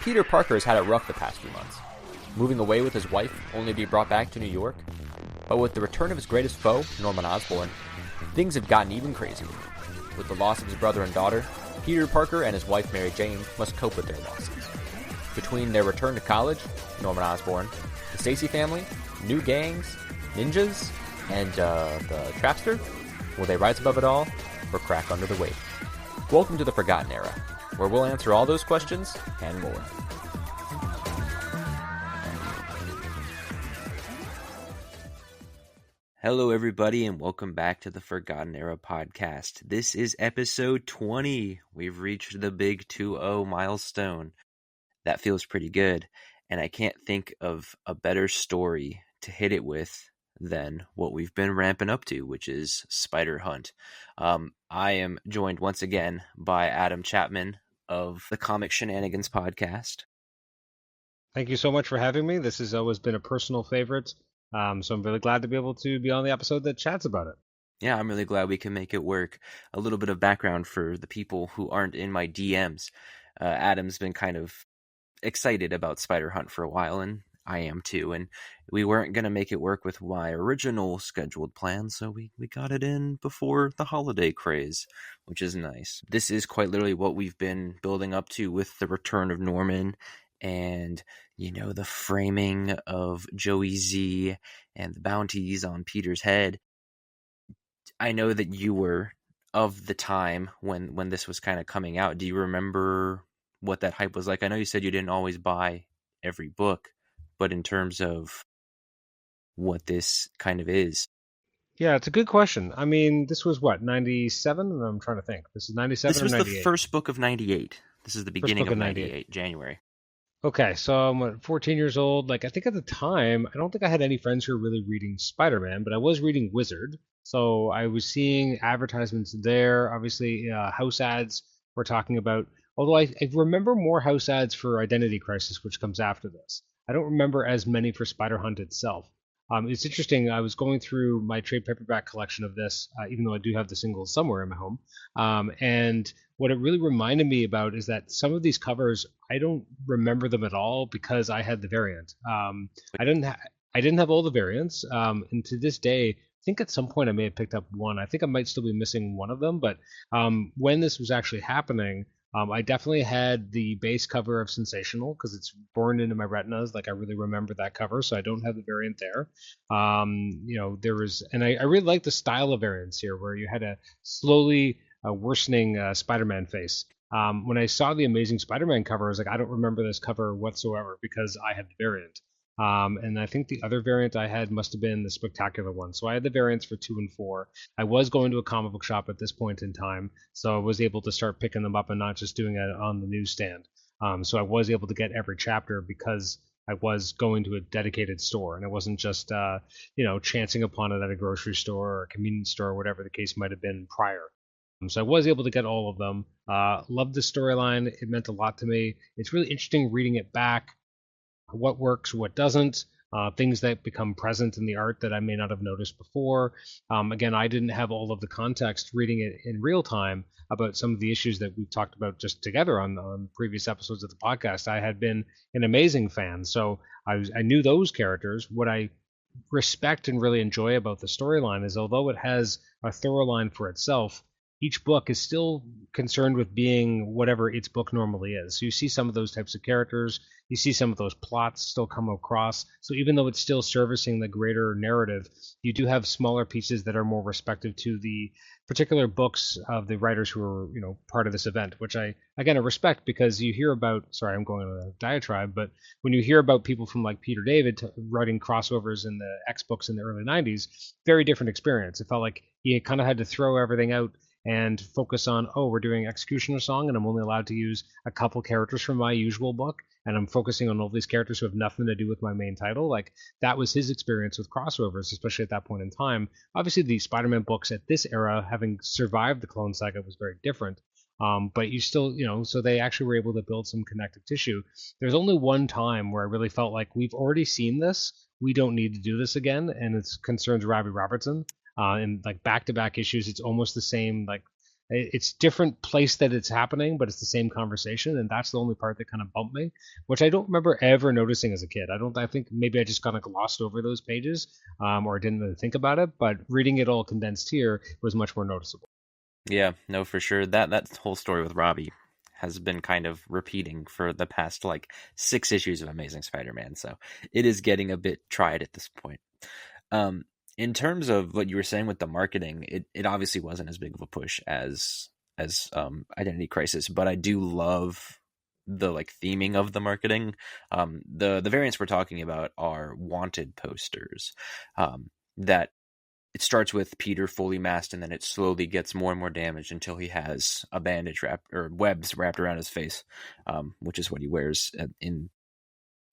Peter Parker has had it rough the past few months, moving away with his wife only to be brought back to New York. But with the return of his greatest foe, Norman Osborn, things have gotten even crazier. With the loss of his brother and daughter, Peter Parker and his wife Mary Jane must cope with their losses. Between their return to college, Norman Osborn, the Stacy family, new gangs, ninjas, and the Trapster, will they rise above it all or crack under the weight? Welcome to the Forgotten Era, where we'll answer all those questions and more. Hello, everybody, and welcome back to the Forgotten Era podcast. This is episode 20. We've reached the big 2-0 milestone. That feels pretty good, and I can't think of a better story to hit it with than what we've been ramping up to, which is Spider Hunt. I am joined once again by Adam Chapman of the Comic Shenanigans podcast. Thank you so much for having me. This has always been a personal favorite. So I'm really glad to be able to be on the episode that chats about it. Yeah, I'm really glad we can make it work. A little bit of background for the people who aren't in my DMs. Adam's been kind of excited about Spider Hunt for a while, and I am too. And we weren't going to make it work with my original scheduled plan, so we got it in before the holiday craze, which is nice. This is quite literally what we've been building up to with the return of Norman and, you know, the framing of Joey Z and the bounties on Peter's head. I know that you were of the time when this was kind of coming out. Do you remember what that hype was like? I know you said you didn't always buy every book, but in terms of what this kind of is. Yeah, it's a good question. I mean, this was what, 97? I'm trying to think. This is 97 This was or 98? the first book of 98. This is the beginning of 98, January. Okay, so I'm 14 years old. Like, I think at the time, I don't think I had any friends who were really reading Spider-Man, but I was reading Wizard. So I was seeing advertisements there. Obviously, house ads we're talking about. Although I remember more house ads for Identity Crisis, which comes after this. I don't remember as many for Spider Hunt itself. It's interesting. I was going through my trade paperback collection of this, even though I do have the singles somewhere in my home. And what it really reminded me about is that some of these covers, I don't remember them at all because I had the variant. I didn't have all the variants, and to this day, I think at some point I may have picked up one. I think I might still be missing one of them, but when this was actually happening, I definitely had the base cover of Sensational because it's burned into my retinas. Like, I really remember that cover, so I don't have the variant there. There was, and I really like the style of variants here, where you had a slowly worsening Spider-Man face. When I saw the Amazing Spider-Man cover, I was like, I don't remember this cover whatsoever because I had the variant. And I think the other variant I had must have been the Spectacular one. So I had the variants for 2 and 4. I was going to a comic book shop at this point in time, so I was able to start picking them up and not just doing it on the newsstand. So I was able to get every chapter because I was going to a dedicated store, and I wasn't just chancing upon it at a grocery store or a convenience store or whatever the case might have been prior. So I was able to get all of them. Loved the storyline. It meant a lot to me. It's really interesting reading it back. What works, what doesn't, things that become present in the art that I may not have noticed before. Again, I didn't have all of the context reading it in real time about some of the issues that we've talked about just together on previous episodes of the podcast. I had been an Amazing fan, so I knew those characters. What I respect and really enjoy about the storyline is, although it has a thorough line for itself, each book is still concerned with being whatever its book normally is. So you see some of those types of characters, you see some of those plots still come across. So even though it's still servicing the greater narrative, you do have smaller pieces that are more respective to the particular books of the writers who are, part of this event, which I respect, because you hear about, sorry, I'm going on a diatribe, but when you hear about people from like Peter David writing crossovers in the X books in the early 90s, very different experience. It felt like he kind of had to throw everything out and focus on, we're doing Executioner Song, and I'm only allowed to use a couple characters from my usual book, and I'm focusing on all these characters who have nothing to do with my main title. Like, that was his experience with crossovers, especially at that point in time. Obviously, the Spider-Man books at this era, having survived the Clone Saga, was very different. But you still, so they actually were able to build some connective tissue. There's only one time where I really felt like we've already seen this. We don't need to do this again, and it concerns Robbie Robertson. In like back-to-back issues, it's almost the same like It's different place that it's happening, but it's the same conversation, and that's the only part that kind of bumped me, which I don't remember ever noticing as a kid. I don't. I think maybe I just kind of glossed over those pages, or didn't really think about it. But reading it all condensed here was much more noticeable. Yeah, no, for sure. That whole story with Robbie has been kind of repeating for the past like 6 issues of Amazing Spider-Man, so it is getting a bit tried at this point. Um, in terms of what you were saying with the marketing, it obviously wasn't as big of a push as Identity Crisis, but I do love the like theming of the marketing. The variants we're talking about are wanted posters. That it starts with Peter fully masked, and then it slowly gets more and more damaged until he has a bandage wrapped or webs wrapped around his face, which is what he wears in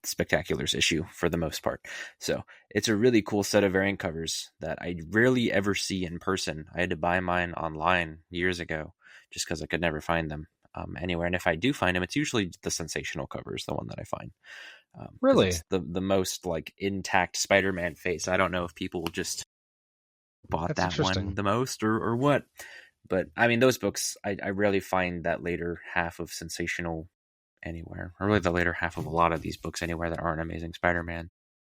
Spectacular's issue for the most part. So it's a really cool set of variant covers that I rarely ever see in person. I had to buy mine online years ago just because I could never find them anywhere. And if I do find them, it's usually the Sensational cover is the one that I find because Really, it's the most like intact Spider-Man face. I don't know if people just bought that's that one interesting. the most or what. But I mean, those books, I rarely find that later half of Sensational anywhere, or really the later half of a lot of these books anywhere that aren't Amazing Spider-Man.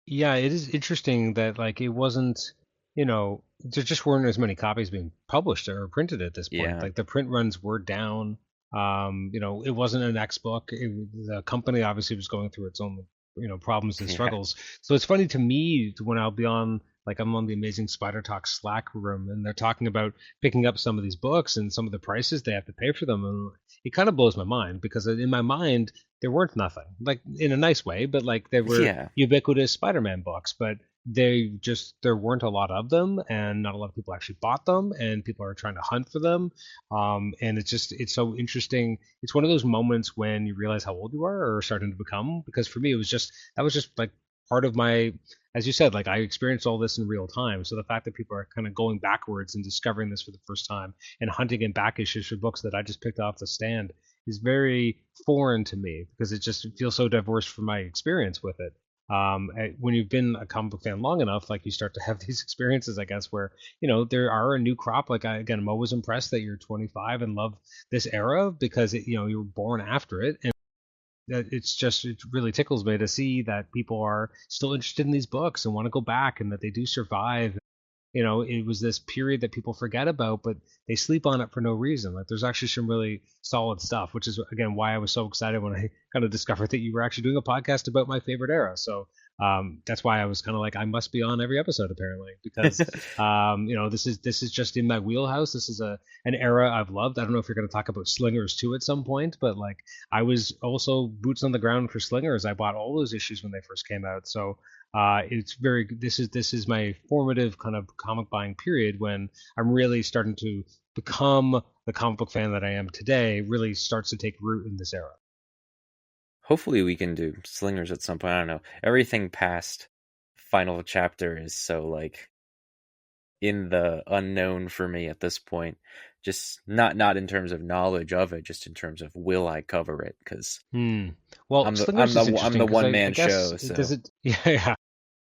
Yeah, it is interesting that like it wasn't, there just weren't as many copies being published or printed at this point. Yeah, Like the print runs were down. It wasn't an X book. The company obviously was going through its own, problems and yeah, struggles. So it's funny to me when I'll be on, like I'm on the Amazing Spider Talk Slack room, and they're talking about picking up some of these books and some of the prices they have to pay for them, and it kind of blows my mind because in my mind there weren't nothing, like in a nice way, but like there were yeah. ubiquitous Spider-Man books, but there weren't a lot of them, and not a lot of people actually bought them, and people are trying to hunt for them. And it's so interesting. It's one of those moments when you realize how old you are or starting to become. Because for me, it was just that was just like part of my, as you said, like I experienced all this in real time. So the fact that people are kind of going backwards and discovering this for the first time and hunting in back issues for books that I just picked off the stand is very foreign to me because it just feels so diverse from my experience with it. When you've been a comic book fan long enough, like you start to have these experiences, I guess, where there are a new crop. Like again, I'm always impressed that you're 25 and love this era because you were born after it, and it really tickles me to see that people are still interested in these books and want to go back and that they do survive. It was this period that people forget about, but they sleep on it for no reason. Like there's actually some really solid stuff, which is again why I was so excited when I kind of discovered that you were actually doing a podcast about my favorite era. So that's why I was kind of like, I must be on every episode apparently because this is just in my wheelhouse. This is an era I've loved. I don't know if you're going to talk about Slingers too at some point, but like I was also boots on the ground for Slingers. I bought all those issues when they first came out. So it's very this is my formative kind of comic buying period when I'm really starting to become the comic book fan that I am today. Really starts to take root in this era. Hopefully we can do Slingers at some point. I don't know. Everything past final chapter is so like in the unknown for me at this point. Just not in terms of knowledge of it, just in terms of will I cover it? Because Hmm. Well, I'm the I'm Slingers is the I'm interesting the because one I man guess show. it does So it. Yeah, yeah.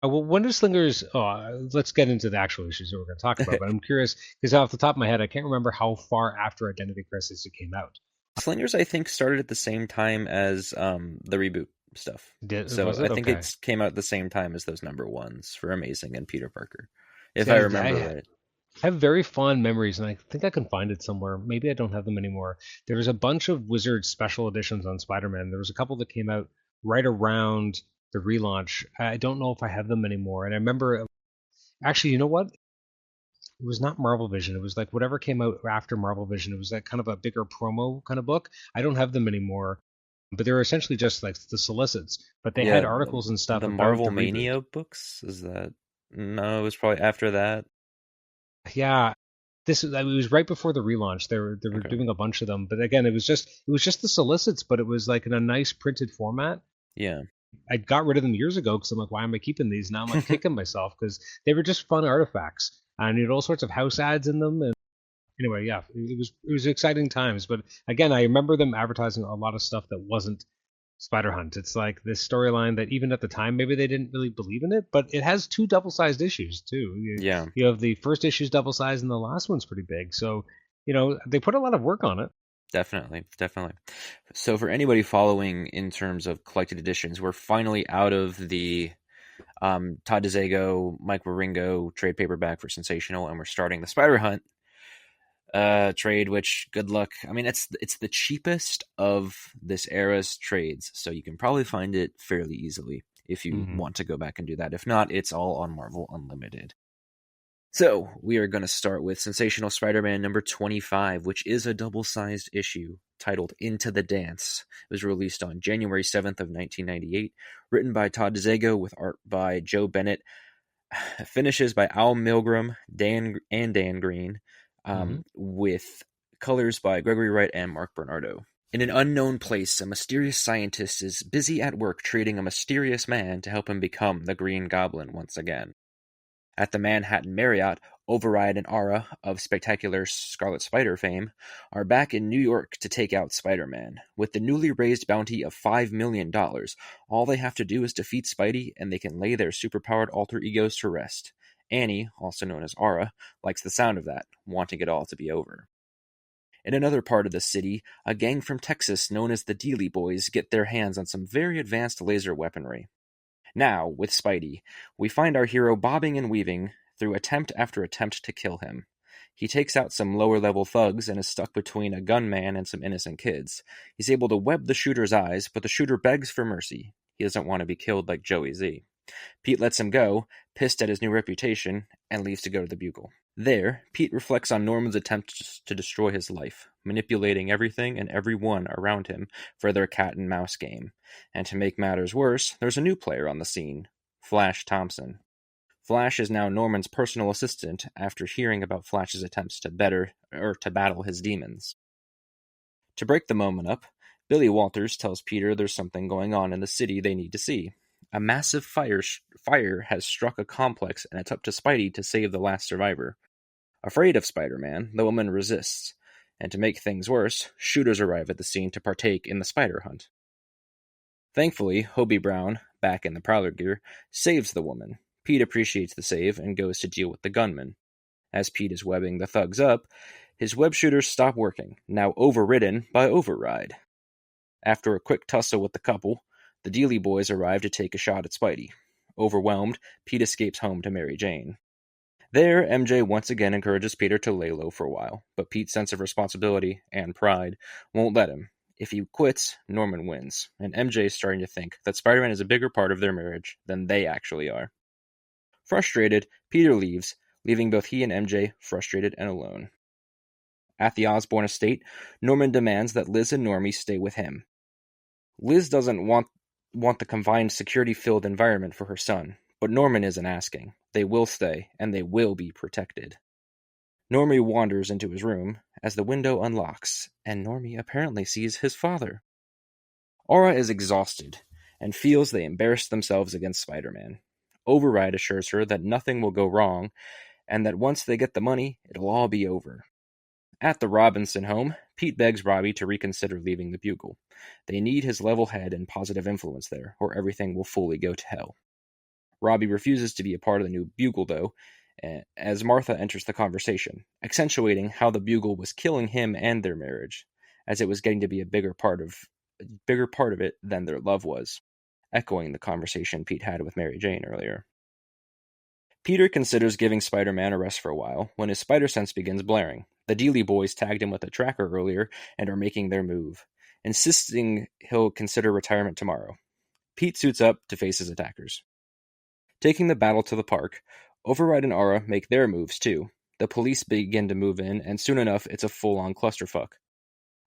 Well, when do Slingers? Let's get into the actual issues that we're going to talk about. But I'm curious because off the top of my head, I can't remember how far after Identity Crisis it came out. Slingers, I think, started at the same time as the reboot stuff. So Was I it think okay? it came out at the same time as those number ones for Amazing and Peter Parker, if See, I I remember right. have very fond memories, and I think I can find it somewhere. Maybe I don't have them anymore. There was a bunch of Wizard special editions on Spider-Man. There was a couple that came out right around the relaunch. I don't know if I have them anymore. And I remember, actually, you know what? It was not Marvel Vision. It was like whatever came out after Marvel Vision. It was that kind of a bigger promo kind of book. I don't have them anymore, but they were essentially just like the solicits. But they had Yeah, articles and stuff the about Marvel the reboot. Mania books, is that? No, it was probably after that. Yeah, it was right before the relaunch. They were Okay. doing a bunch of them, but again, it was just the solicits, but it was like in a nice printed format. Yeah. I got rid of them years ago because I'm like, why am I keeping these? Now I'm like kicking myself because they were just fun artifacts and you had all sorts of house ads in them. And anyway, yeah, it was exciting times. But again, I remember them advertising a lot of stuff that wasn't Spider Hunt. It's like this storyline that even at the time maybe they didn't really believe in it, but it has two double-sized issues too. You, Yeah. you have the first issue's double-sized and the last one's pretty big. So They put a lot of work on it. Definitely, definitely. So for anybody following in terms of collected editions, we're finally out of the Todd DeZago, Mike Wieringo trade paperback for Sensational, and we're starting the Spider Hunt trade. Which, good luck. I mean, it's the cheapest of this era's trades, so you can probably find it fairly easily if you Hmm. want to go back and do that. If not, it's all on Marvel Unlimited. So, we are going to start with Sensational Spider-Man number 25, which is a double-sized issue titled Into the Dance. It was released on January 7th of 1998, written by Todd DeZago with art by Joe Bennett, finishes by Al Milgrom, Dan Green, Hmm. with colors by Gregory Wright and Mark Bernardo. In an unknown place, a mysterious scientist is busy at work treating a mysterious man to help him become the Green Goblin once again. At the Manhattan Marriott, Override and Aura, of spectacular Scarlet Spider fame, are back in New York to take out Spider-Man. With the newly raised bounty of $5 million, all they have to do is defeat Spidey and they can lay their superpowered alter egos to rest. Annie, also known as Aura, likes the sound of that, wanting it all to be over. In another part of the city, a gang from Texas known as the Dealey Boys get their hands on some very advanced laser weaponry. Now, with Spidey, we find our hero bobbing and weaving through attempt after attempt to kill him. He takes out some lower level thugs and is stuck between a gunman and some innocent kids. He's able to web the shooter's eyes, but the shooter begs for mercy. He doesn't want to be killed like Joey Z. Pete lets him go, pissed at his new reputation, and leaves to go to the Bugle. There, Pete reflects on Norman's attempt to destroy his life, manipulating everything and everyone around him for their cat and mouse game. And to make matters worse, there's a new player on the scene, Flash Thompson. Flash is now Norman's personal assistant after hearing about Flash's attempts to battle his demons. To break the moment up, Billy Walters tells Peter there's something going on in the city they need to see. A massive fire has struck a complex, and it's up to Spidey to save the last survivor. Afraid of Spider-Man, the woman resists, and to make things worse, shooters arrive at the scene to partake in the spider hunt. Thankfully, Hobie Brown, back in the Prowler gear, saves the woman. Pete appreciates the save and goes to deal with the gunman. As Pete is webbing the thugs up, his web shooters stop working, now overridden by Override. After a quick tussle with the couple, the Dealey boys arrive to take a shot at Spidey. Overwhelmed, Pete escapes home to Mary Jane. There, MJ once again encourages Peter to lay low for a while, but Pete's sense of responsibility and pride won't let him. If he quits, Norman wins, and MJ is starting to think that Spider-Man is a bigger part of their marriage than they actually are. Frustrated, Peter leaves, leaving both he and MJ frustrated and alone. At the Osborn estate, Norman demands that Liz and Normie stay with him. Liz doesn't want the confined, security-filled environment for her son, but Norman isn't asking. They will stay, and they will be protected. Normie wanders into his room as the window unlocks, and Normie apparently sees his father. Aura is exhausted and feels they embarrassed themselves against Spider-Man. Override assures her that nothing will go wrong, and that once they get the money, it'll all be over. At the Robinson home, Pete begs Robbie to reconsider leaving the Bugle. They need his level head and positive influence there, or everything will fully go to hell. Robbie refuses to be a part of the new Bugle, though, as Martha enters the conversation, accentuating how the Bugle was killing him and their marriage, as it was getting to be a bigger part of it than their love was, echoing the conversation Pete had with Mary Jane earlier. Peter considers giving Spider-Man a rest for a while when his spider sense begins blaring. The Dealey boys tagged him with a tracker earlier and are making their move, insisting he'll consider retirement tomorrow. Pete suits up to face his attackers. Taking the battle to the park, Override and Aura make their moves too. The police begin to move in, and soon enough it's a full-on clusterfuck.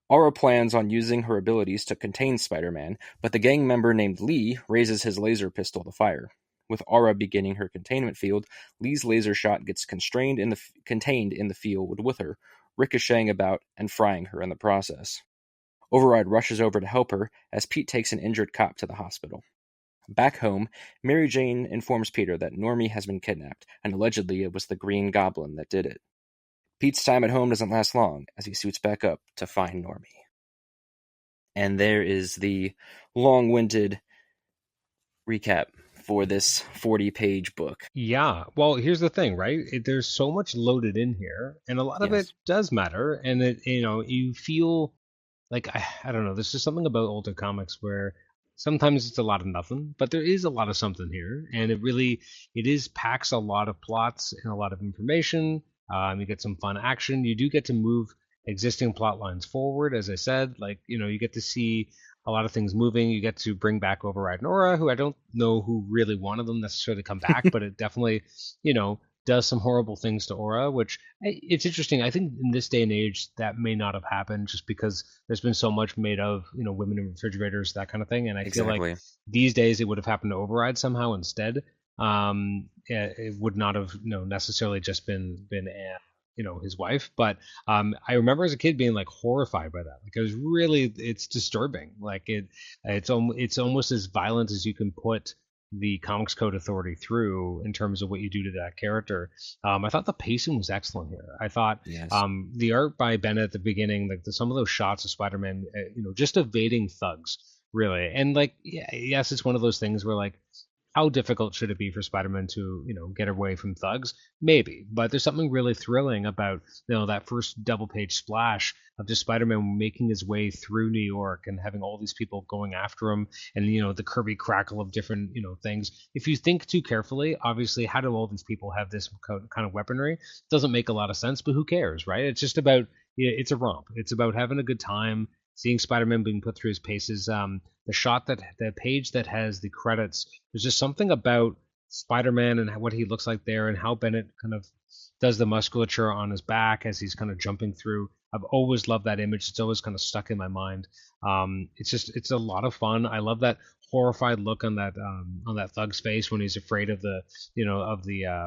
Aura plans on using her abilities to contain Spider-Man, but the gang member named Lee raises his laser pistol to fire. With Aura beginning her containment field, Lee's laser shot gets contained in the field with her, ricocheting about and frying her in the process. Override rushes over to help her as Pete takes an injured cop to the hospital. Back home, Mary Jane informs Peter that Normie has been kidnapped, and allegedly it was the Green Goblin that did it. Pete's time at home doesn't last long as he suits back up to find Normie. And there is the long-winded recap for this 40-page book. Yeah. Well, here's the thing, right? There's so much loaded in here, and a lot of it Yes, does matter. And you feel like I don't know. There's just something about older comics where sometimes it's a lot of nothing, but there is a lot of something here, and it is packs a lot of plots and a lot of information. You get some fun action. You do get to move existing plot lines forward, as I said. Like you get to see a lot of things moving. You get to bring back Override Nora, who I don't know who really wanted them necessarily come back, but it definitely you know does some horrible things to Aura, which it's interesting. I think in this day and age that may not have happened just because there's been so much made of women in refrigerators, that kind of thing, and I feel like exactly. these days it would have happened to Override somehow instead. It would not have necessarily just been his wife, but I remember as a kid being like horrified by that. Like it was really, it's disturbing. Like it's almost as violent as you can put the Comics Code Authority through in terms of what you do to that character. I thought the pacing was excellent here. I thought Yes, the art by Bennett at the beginning, like some of those shots of Spider-Man, just evading thugs, really. And like, yeah, yes, it's one of those things where like, how difficult should it be for Spider-Man to, get away from thugs? Maybe, but there's something really thrilling about, that first double-page splash of just Spider-Man making his way through New York and having all these people going after him, and the Kirby crackle of different, things. If you think too carefully, obviously, how do all these people have this kind of weaponry? Doesn't make a lot of sense, but who cares, right? It's just about, it's a romp. It's about having a good time, seeing Spider-Man being put through his paces. The page that has the credits, there's just something about Spider-Man and what he looks like there, and how Bennett kind of does the musculature on his back as he's kind of jumping through. I've always loved that image. It's always kind of stuck in my mind. It's a lot of fun. I love that horrified look on that thug's face when he's afraid of the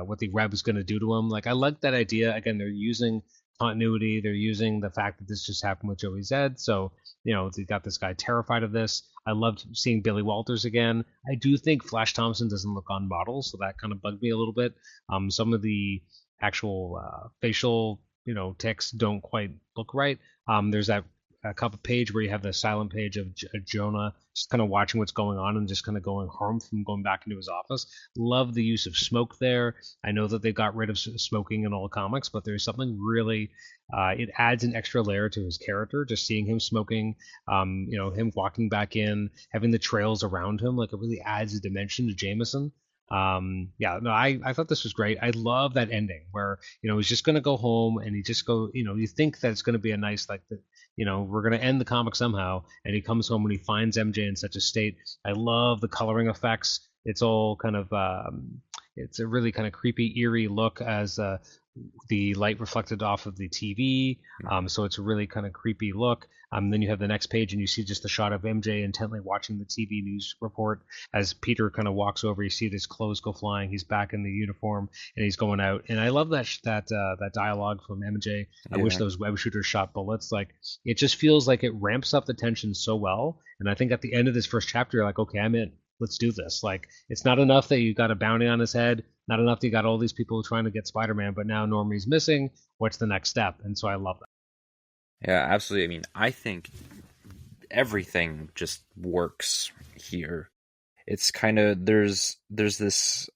what the web is going to do to him. Like I like that idea. Again, they're using continuity. They're using the fact that this just happened with Joey Zed. So, they got this guy terrified of this. I loved seeing Billy Walters again. I do think Flash Thompson doesn't look on model, so that kind of bugged me a little bit. Some of the actual facial, ticks don't quite look right. There's that a couple page where you have the silent page of Jonah just kind of watching what's going on and just kind of going home from going back into his office. Love the use of smoke there. I know that they got rid of smoking in all comics, but there's something really it adds an extra layer to his character. Just seeing him smoking, him walking back in, having the trails around him, like it really adds a dimension to Jameson. Yeah, no, I thought this was great. I love that ending where he's just gonna go home and he just go. You think that it's gonna be a nice like the we're going to end the comic somehow. And he comes home and he finds MJ in such a state. I love the coloring effects. It's all kind of, it's a really kind of creepy, eerie look as the light reflected off of the TV. So it's a really kind of creepy look. Then you have the next page and you see just the shot of MJ intently watching the TV news report as Peter kind of walks over. You see his clothes go flying. He's back in the uniform and he's going out. And I love that dialogue from MJ. I wish yeah, those web shooters shot bullets. Like it just feels like it ramps up the tension so well. And I think at the end of this first chapter, you're like, okay, I'm in. Let's do this. Like it's not enough that you got a bounty on his head. Not enough that you got all these people trying to get Spider-Man, but now Normie's missing. What's the next step? And so I love that. yeah, absolutely. I mean, I think everything just works here. It's kind of there's this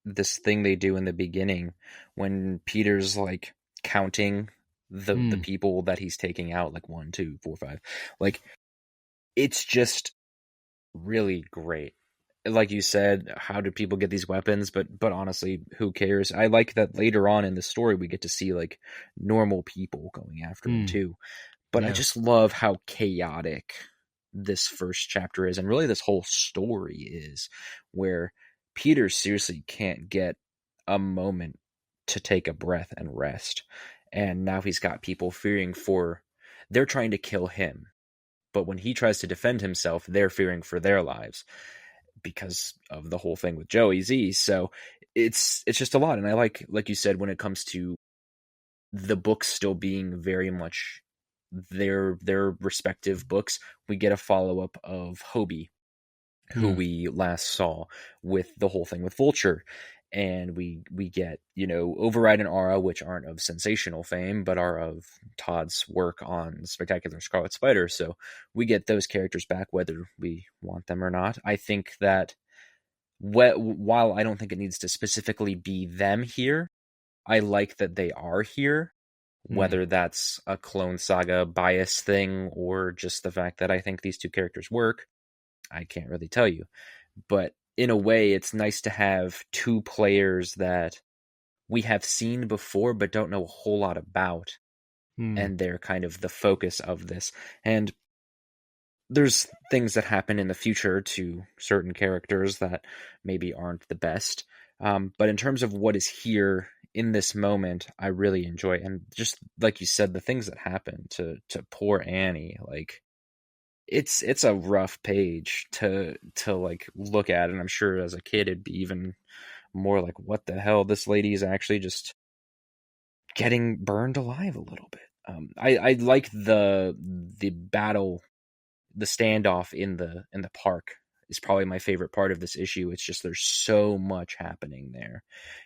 thing they do in the beginning when Peter's like counting the Hmm. people that he's taking out, like 1, 2, 4, 5. Like it's just really great. Like you said, how do people get these weapons? But honestly, who cares? I like that later on in the story we get to see like normal people going after him Hmm. too. But I Yeah. just love how chaotic this first chapter is, and really this whole story is, where Peter seriously can't get a moment to take a breath and rest. And now he's got people fearing for, they're trying to kill him. But when he tries to defend himself, they're fearing for their lives because of the whole thing with Joey Z. So it's just a lot. And I like you said, when it comes to the books still being very much their respective books, we get a follow up of Hobie, who Hmm. we last saw with the whole thing with Vulture. And we get, Override and Aura, which aren't of sensational fame, but are of Todd's work on Spectacular Scarlet Spider. So we get those characters back, whether we want them or not. I think that while I don't think it needs to specifically be them here, I like that they are here, Hmm. whether that's a Clone Saga bias thing or just the fact that I think these two characters work. I can't really tell you. But in a way, it's nice to have two players that we have seen before but don't know a whole lot about, Hmm. and they're kind of the focus of this. And there's things that happen in the future to certain characters that maybe aren't the best. But in terms of what is here in this moment, I really enjoy it. And just like you said, the things that happen to poor Annie, like it's a rough page to like look at, and I'm sure as a kid it'd be even more like, what the hell, this lady is actually just getting burned alive a little bit. I like the battle, the standoff in the park is probably my favorite part of this issue. It's just there's so much happening there.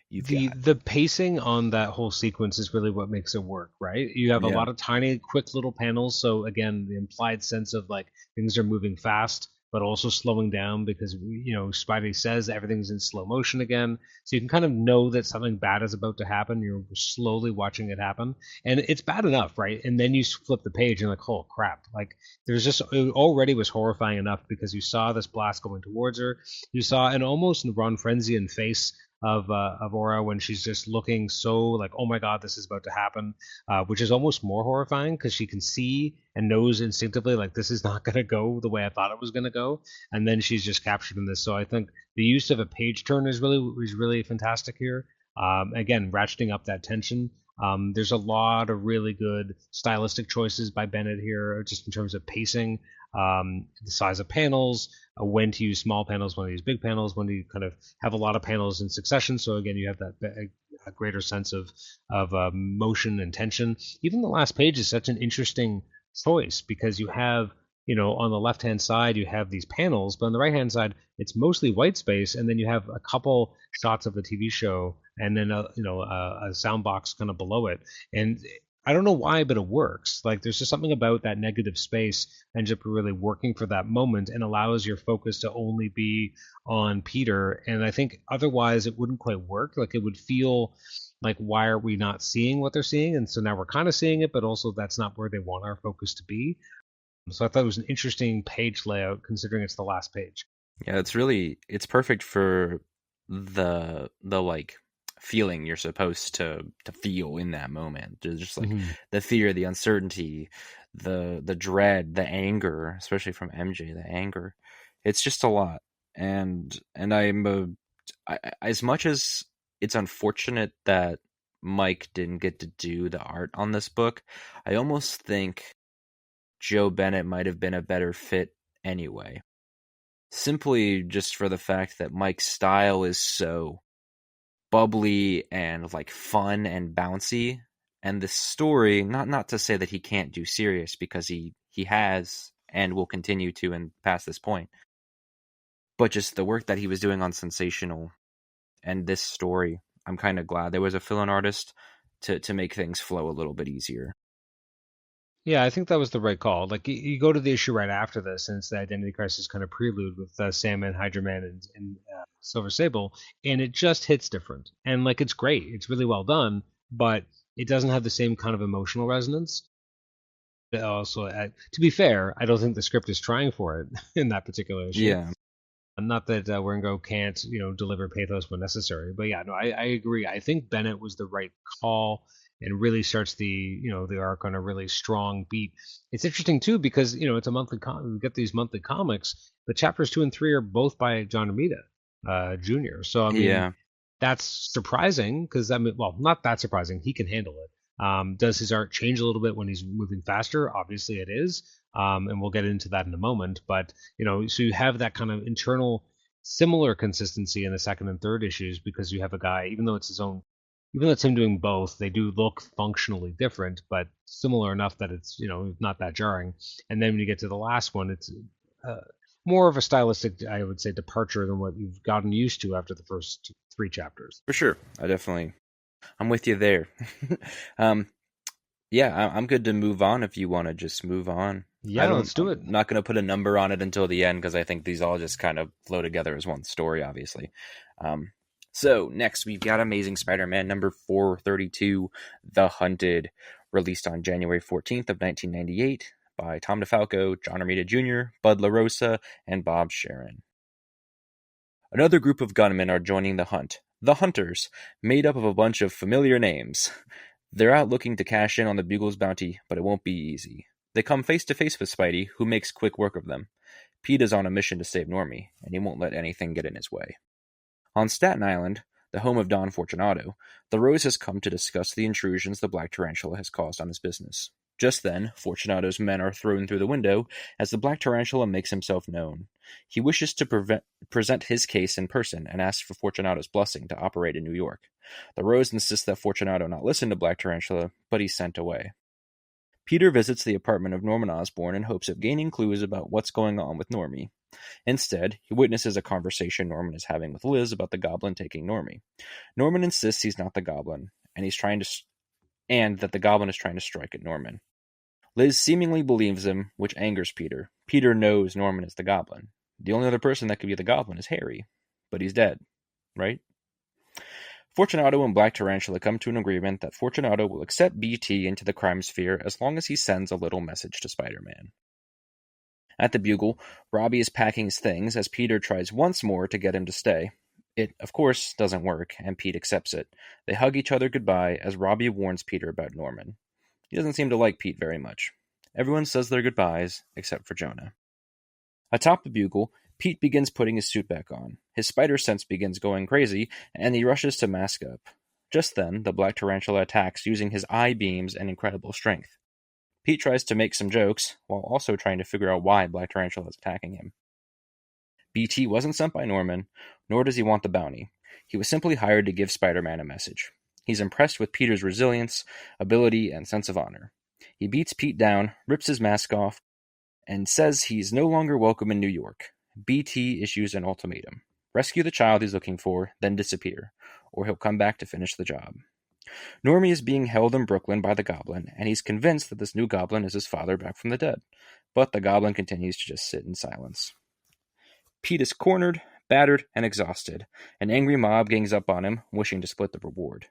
You've got The pacing on that whole sequence is really what makes it work, right? You have a yeah lot of tiny, quick little panels. So again, the implied sense of like things are moving fast, but also slowing down because Spidey says everything's in slow motion again. So you can kind of know that something bad is about to happen. You're slowly watching it happen, and it's bad enough, right? And then you flip the page and you're like, oh crap! Like there's just it already was horrifying enough because you saw this blast going towards her. You saw an almost Ron Frenzian face of Aura when she's just looking so like, oh my god, this is about to happen, which is almost more horrifying because she can see and knows instinctively like this is not going to go the way I thought it was going to go, and then she's just captured in this. So I think the use of a page turn is really fantastic here. Again, ratcheting up that tension. There's a lot of really good stylistic choices by Bennett here, just in terms of pacing, the size of panels, when to use small panels, when to use big panels, when to kind of have a lot of panels in succession. So again, you have that a greater sense of motion and tension. Even the last page is such an interesting choice because you have on the left hand side you have these panels, but on the right hand side it's mostly white space, and then you have a couple shots of the TV show, and then a sound box kind of below it, and I don't know why, but it works. Like there's just something about that negative space ends up really working for that moment and allows your focus to only be on Peter. And I think otherwise it wouldn't quite work. Like it would feel like why are we not seeing what they're seeing? And so now we're kind of seeing it, but also that's not where they want our focus to be. So I thought it was an interesting page layout considering it's the last page. yeah, it's perfect for the like feeling you're supposed to feel in that moment. There's just like Mm-hmm. the fear, the uncertainty, the dread, the anger, especially from MJ, the anger. It's just a lot. And as much as it's unfortunate that Mike didn't get to do the art on this book, I almost think Joe Bennett might have been a better fit anyway. Simply just for the fact that Mike's style is so bubbly and like fun and bouncy, and the story, not to say that he can't do serious, because he has and will continue to and past this point, but just the work that he was doing on Sensational and this story, I'm kind of glad there was a fill-in artist to make things flow a little bit easier. Yeah, I think that was the right call. Like you go to the issue right after this, and it's the Identity Crisis kind of prelude with Sandman, Hydra Man, and Silver Sable, and it just hits different. And like it's great, it's really well done, but it doesn't have the same kind of emotional resonance. Also, to be fair, I don't think the script is trying for it in that particular issue. Yeah, Not that Waringo can't, deliver pathos when necessary, but yeah, no, I agree. I think Bennett was the right call and really starts the arc on a really strong beat. It's interesting too because it's a monthly. We get these monthly comics. The chapters 2 and 3 are both by John Romita Jr. So I mean, yeah, that's surprising because I mean, well, not that surprising. He can handle it. Does his art change a little bit when he's moving faster? Obviously, it is, and we'll get into that in a moment. But so you have that kind of internal similar consistency in the second and third issues because you have a guy, even though it's his own, even though it's him doing both, they do look functionally different, but similar enough that it's not that jarring. And then when you get to the last one, it's uh, more of a stylistic, I would say, departure than what you've gotten used to after the first 3 chapters. for sure. I'm with you there. um, yeah, I'm good to move on if you want to just move on. Yeah, let's do I'm it. not going to put a number on it until the end because I think these all just kind of flow together as one story, obviously. Um, so next we've got Amazing Spider-Man number 432, The Hunted, released on January 14th of 1998 by Tom DeFalco, John Romita Jr., Bud LaRosa, and Bob Sharon. Another group of gunmen are joining the hunt. The Hunters, made up of a bunch of familiar names. They're out looking to cash in on the Bugle's bounty, but it won't be easy. They come face to face with Spidey, who makes quick work of them. Pete is on a mission to save Normie, and he won't let anything get in his way. On Staten Island, the home of Don Fortunato, the Rose has come to discuss the intrusions the Black Tarantula has caused on his business. Just then, Fortunato's men are thrown through the window as the Black Tarantula makes himself known. He wishes to present his case in person and asks for Fortunato's blessing to operate in New York. The Rose insists that Fortunato not listen to Black Tarantula, but he's sent away. Peter visits the apartment of Norman Osborn in hopes of gaining clues about what's going on with Normie. Instead, he witnesses a conversation Norman is having with Liz about the Goblin taking Normie. Norman insists he's not the Goblin, and that the Goblin is trying to strike at Norman. Liz seemingly believes him, which angers Peter. Peter knows Norman is the Goblin. The only other person that could be the Goblin is Harry, but he's dead, right? Fortunato and Black Tarantula come to an agreement that Fortunato will accept BT into the crime sphere as long as he sends a little message to Spider-Man. At the Bugle, Robbie is packing his things as Peter tries once more to get him to stay. It, of course, doesn't work, and Pete accepts it. They hug each other goodbye as Robbie warns Peter about Norman. He doesn't seem to like Pete very much. Everyone says their goodbyes, except for Jonah. Atop the Bugle, Pete begins putting his suit back on. His spider sense begins going crazy, and he rushes to mask up. Just then, the Black Tarantula attacks using his eye beams and incredible strength. Pete tries to make some jokes, while also trying to figure out why Black Tarantula is attacking him. BT wasn't sent by Norman, nor does he want the bounty. He was simply hired to give Spider-Man a message. He's impressed with Peter's resilience, ability, and sense of honor. He beats Pete down, rips his mask off, and says he's no longer welcome in New York. BT issues an ultimatum. Rescue the child he's looking for, then disappear, or he'll come back to finish the job. Normie is being held in Brooklyn by the Goblin, and he's convinced that this new Goblin is his father back from the dead. But the Goblin continues to just sit in silence. Pete is cornered, battered, and exhausted. An angry mob gangs up on him, wishing to split the reward.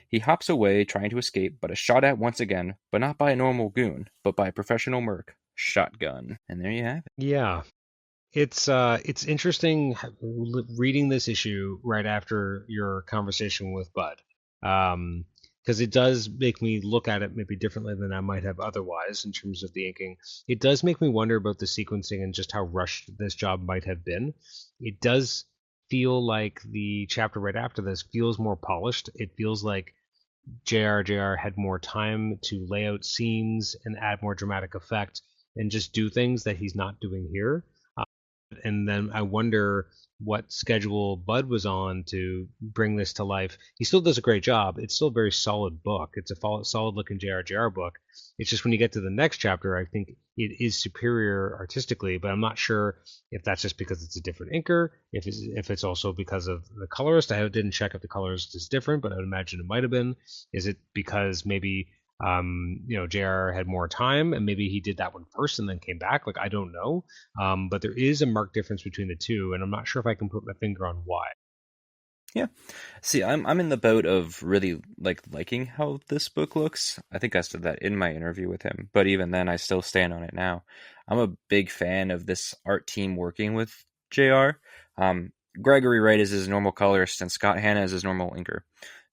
He hops away, trying to escape, but is shot at once again, but not by a normal goon, but by a professional merc. Shotgun. And there you have it. Yeah, it's interesting reading this issue right after your conversation with Bud, because it does make me look at it maybe differently than I might have otherwise in terms of the inking. It does make me wonder about the sequencing and just how rushed this job might have been. It does feel like the chapter right after this feels more polished. It feels like JR had more time to lay out scenes and add more dramatic effect and just do things that he's not doing here. And then I wonder what schedule Bud was on to bring this to life. He still does a great job. It's still a very solid book. It's a solid looking JR book. It's just when you get to the next chapter, I think it is superior artistically, but I'm not sure if that's just because it's a different inker, if it's also because of the colorist. I didn't check if the colorist is different, but I would imagine it might have been. Is it because maybe JR had more time and maybe he did that one first and then came back? Like, I don't know. But there is a marked difference between the two, and I'm not sure if I can put my finger on why. Yeah. See, I'm in the boat of really liking how this book looks. I think I said that in my interview with him, but even then I still stand on it now. I'm a big fan of this art team working with JR. Gregory Wright is his normal colorist and Scott Hanna is his normal inker.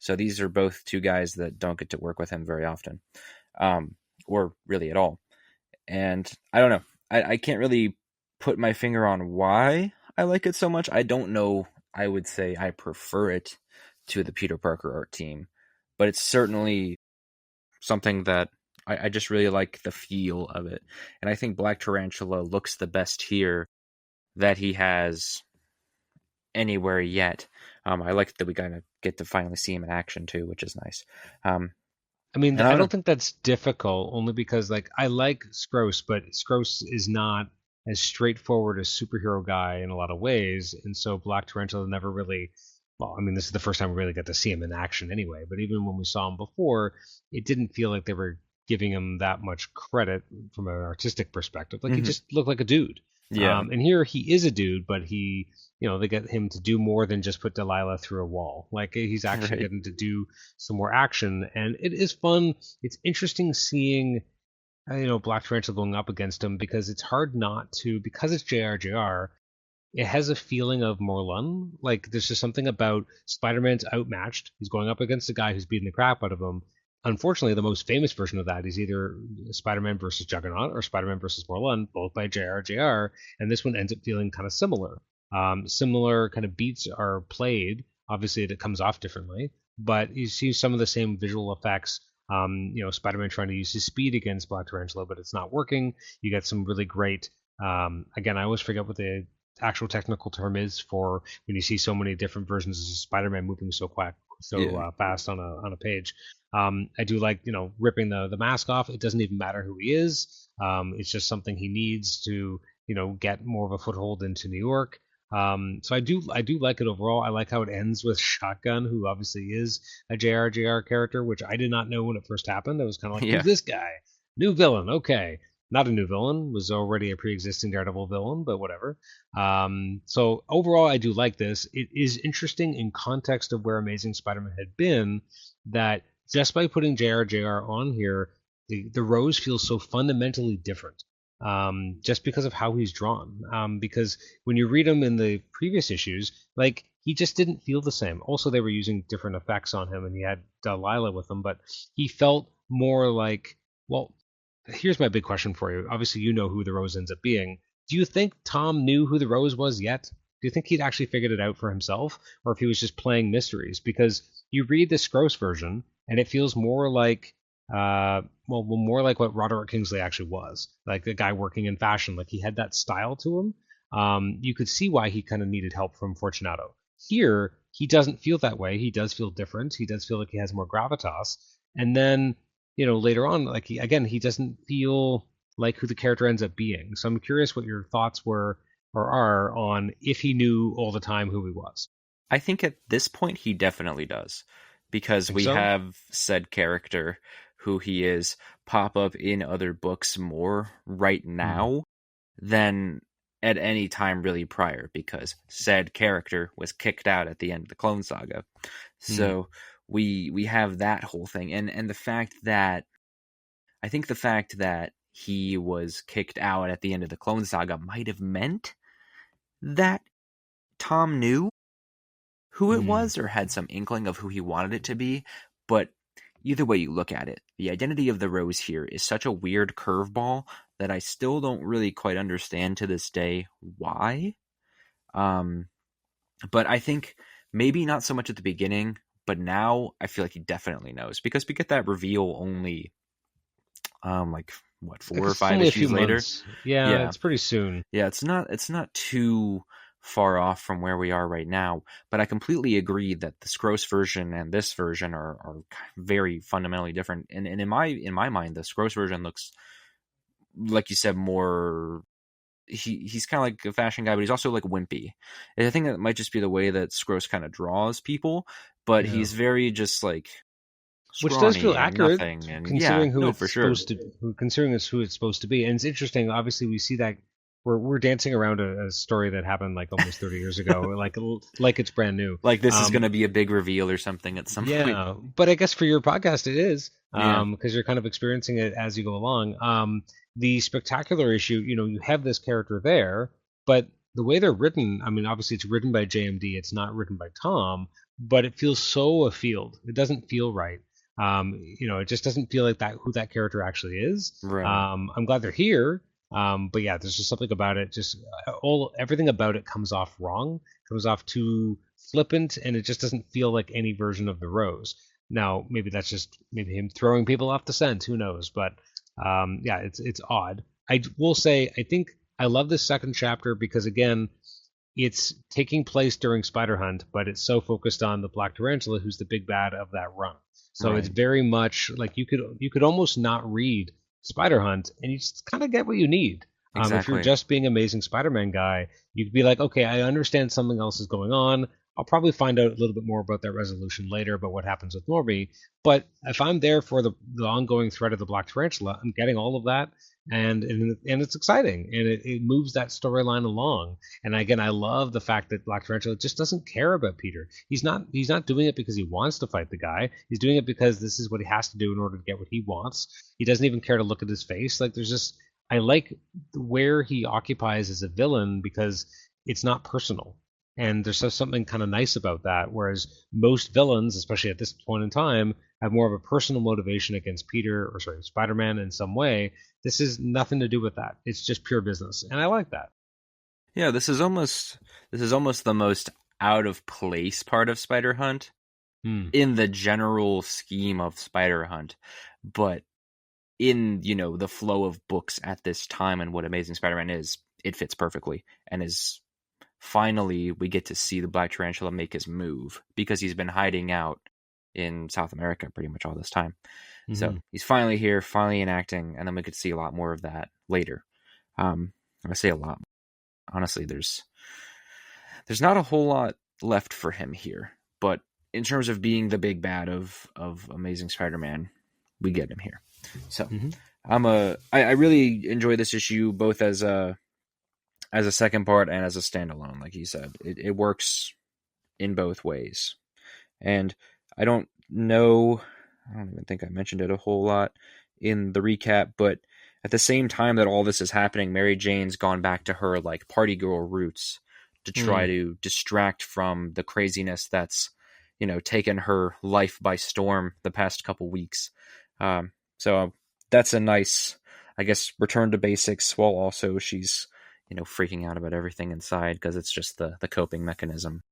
So these are both two guys that don't get to work with him very often. Or really at all. And I don't know. I can't really put my finger on why I like it so much. I don't know. I would say I prefer it to the Peter Parker art team, but it's certainly something that I just really like the feel of it. And I think Black Tarantula looks the best here that he has anywhere yet. I like that we kind of get to finally see him in action too, which is nice. I mean, And I I don't know. don't think that's difficult, only because like I like Scrooge, but Scrooge is not as straightforward a superhero guy in a lot of ways, and so Black Tarantula never really. Well, I mean, this is the first time we really got to see him in action anyway. But even when we saw him before, it didn't feel like they were giving him that much credit from an artistic perspective. Like he Hmm. just looked like a dude. Yeah. And here he is a dude, but he, they get him to do more than just put Delilah through a wall. Like he's actually Right. getting to do some more action, and it is fun. It's interesting seeing, Black Tarantula going up against him because it's hard not to, because it's JRJR, it has a feeling of Morlun. Like there's just something about Spider-Man's outmatched. He's going up against a guy who's beating the crap out of him. Unfortunately, the most famous version of that is either Spider-Man versus Juggernaut or Spider-Man versus Morlun, both by JRJR, and this one ends up feeling kind of similar. Similar kind of beats are played. Obviously, it comes off differently, but you see some of the same visual effects. Spider-Man trying to use his speed against Black Tarantula, but it's not working. You get some really great. Again, I always forget what the actual technical term is for when you see so many different versions of Spider-Man moving so quick, so Yeah. fast on a page. I do like ripping the mask off. It doesn't even matter who he is. It's just something he needs to get more of a foothold into New York. So I do like it overall. I like how it ends with Shotgun, who obviously is a JRJR character, which I did not know when it first happened. I was kind of like, Yeah. who's this guy? New villain, okay. Not a new villain, was already a pre-existing Daredevil villain, but whatever. So overall, I do like this. It is interesting in context of where Amazing Spider-Man had been, that just by putting JRJR on here, the Rose feels so fundamentally different. Just because of how he's drawn. Because when you read him in the previous issues, like he just didn't feel the same. Also, they were using different effects on him, and he had Delilah with him, but he felt more like, well, here's my big question for you. Obviously, you know who the Rose ends up being. Do you think Tom knew who the Rose was yet? Do you think he'd actually figured it out for himself, or if he was just playing mysteries? Because you read the Scrooge version, and it feels more like, more like what Roderick Kingsley actually was, like the guy working in fashion. Like he had that style to him. You could see why he kind of needed help from Fortunato. Here, he doesn't feel that way. He does feel different. He does feel like he has more gravitas. And then later on, like he doesn't feel like who the character ends up being. So I'm curious what your thoughts were or are on if he knew all the time who he was. I think at this point he definitely does, because Think we so? have said character, who he is, pop up in other books more right Hmm. now than at any time really prior, because said character was kicked out at the end of the Clone Saga. Hmm. So we have that whole thing, and the fact that, I think the fact that he was kicked out at the end of the Clone Saga might have meant that Tom knew who it Hmm. was or had some inkling of who he wanted it to be. But either way you look at it, the identity of the Rose here is such a weird curveball that I still don't really quite understand to this day why. Um, but I think maybe not so much at the beginning, but now I feel like he definitely knows, because we get that reveal only like what, four or Because it's five only a few issues later. months. Yeah, Yeah. it's pretty soon. Yeah, it's not too far off from where we are right now, but I completely agree that the Scrooge version and this version are very fundamentally different. And in my mind, the Scrooge version looks, like you said, more, he's kind of like a fashion guy, but he's also like wimpy. And I think that might just be the way that Scrooge kind of draws people, but Yeah. he's very just like Which does feel scrawny and accurate nothing. And yeah, considering no, for sure. considering it's who it's supposed to be. And it's interesting. Obviously, we see that we're dancing around a story that happened like almost 30 years ago, like it's brand new. Like this is going Um, to be a big reveal or something at some point. yeah, but I guess for your podcast it is, Yeah, because you're kind of experiencing it as you go along. The spectacular issue, you have this character there, but the way they're written, I mean, obviously it's written by JMD, it's not written by Tom, but it feels so afield. It doesn't feel right. It just doesn't feel like that who that character actually is. right. I'm glad they're here. But yeah, there's just something about it. Just all everything about it comes off wrong. Comes off too flippant, and it just doesn't feel like any version of the Rose. Now, maybe that's just maybe him throwing people off the scent. Who knows? But yeah, it's odd. I will say I think I love this second chapter because again, it's taking place during Spider Hunt, but it's so focused on the Black Tarantula, who's the big bad of that run. So it's Right. very much like you could almost not read Spider Hunt, and you just kind of get what you need. If you're Exactly. just being Amazing Spider-Man guy, you could be like, okay, I understand something else is going on. I'll probably find out a little bit more about that resolution later about what happens with Normie. But if I'm there for the ongoing threat of the Black Tarantula, I'm getting all of that, and it's exciting, and it moves that storyline along. And again, I love the fact that Black Tarantula just doesn't care about Peter. He's not doing it because he wants to fight the guy. He's doing it because this is what he has to do in order to get what he wants. He doesn't even care to look at his face. Like there's just I like where he occupies as a villain because it's not personal. And there's just something kind of nice about that. Whereas most villains, especially at this point in time, have more of a personal motivation against Peter, or sorry, Spider-Man in some way. This is nothing to do with that. It's just pure business. And I like that. Yeah, this is almost the most out of place part of Spider Hunt Hmm. in the general scheme of Spider Hunt, but in the flow of books at this time and what Amazing Spider-Man is, it fits perfectly, and is finally we get to see the Black Tarantula make his move because he's been hiding out in South America pretty much all this time. So Mm-hmm. he's finally here, finally enacting, and then we could see a lot more of that later. I say a lot. Honestly, there's not a whole lot left for him here, but in terms of being the big bad of Amazing Spider-Man, we get him here. So Mm-hmm. I really enjoy this issue both as a second part and as a standalone. Like you said, it works in both ways. And I don't know, I don't even think I mentioned it a whole lot in the recap, but at the same time that all this is happening, Mary Jane's gone back to her like party girl roots to try Mm. to distract from the craziness that's taken her life by storm the past couple weeks. So that's a nice, I guess, return to basics, while also she's freaking out about everything inside because it's just the coping mechanism.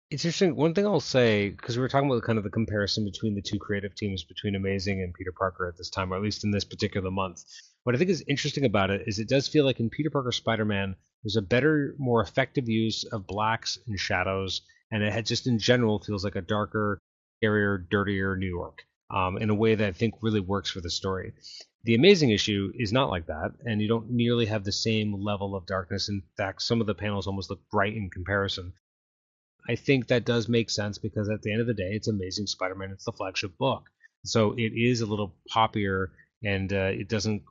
It's interesting. One thing I'll say, because we were talking about kind of the comparison between the two creative teams, between Amazing and Peter Parker at this time, or at least in this particular month. What I think is interesting about it is it does feel like in Peter Parker Spider-Man, there's a better, more effective use of blacks and shadows, and it had just in general feels like a darker, scarier, dirtier New York, in a way that I think really works for the story. The Amazing issue is not like that, and you don't nearly have the same level of darkness. In fact, some of the panels almost look bright in comparison. I think that does make sense because at the end of the day, it's Amazing Spider-Man. It's the flagship book, so it is a little poppier, and it doesn't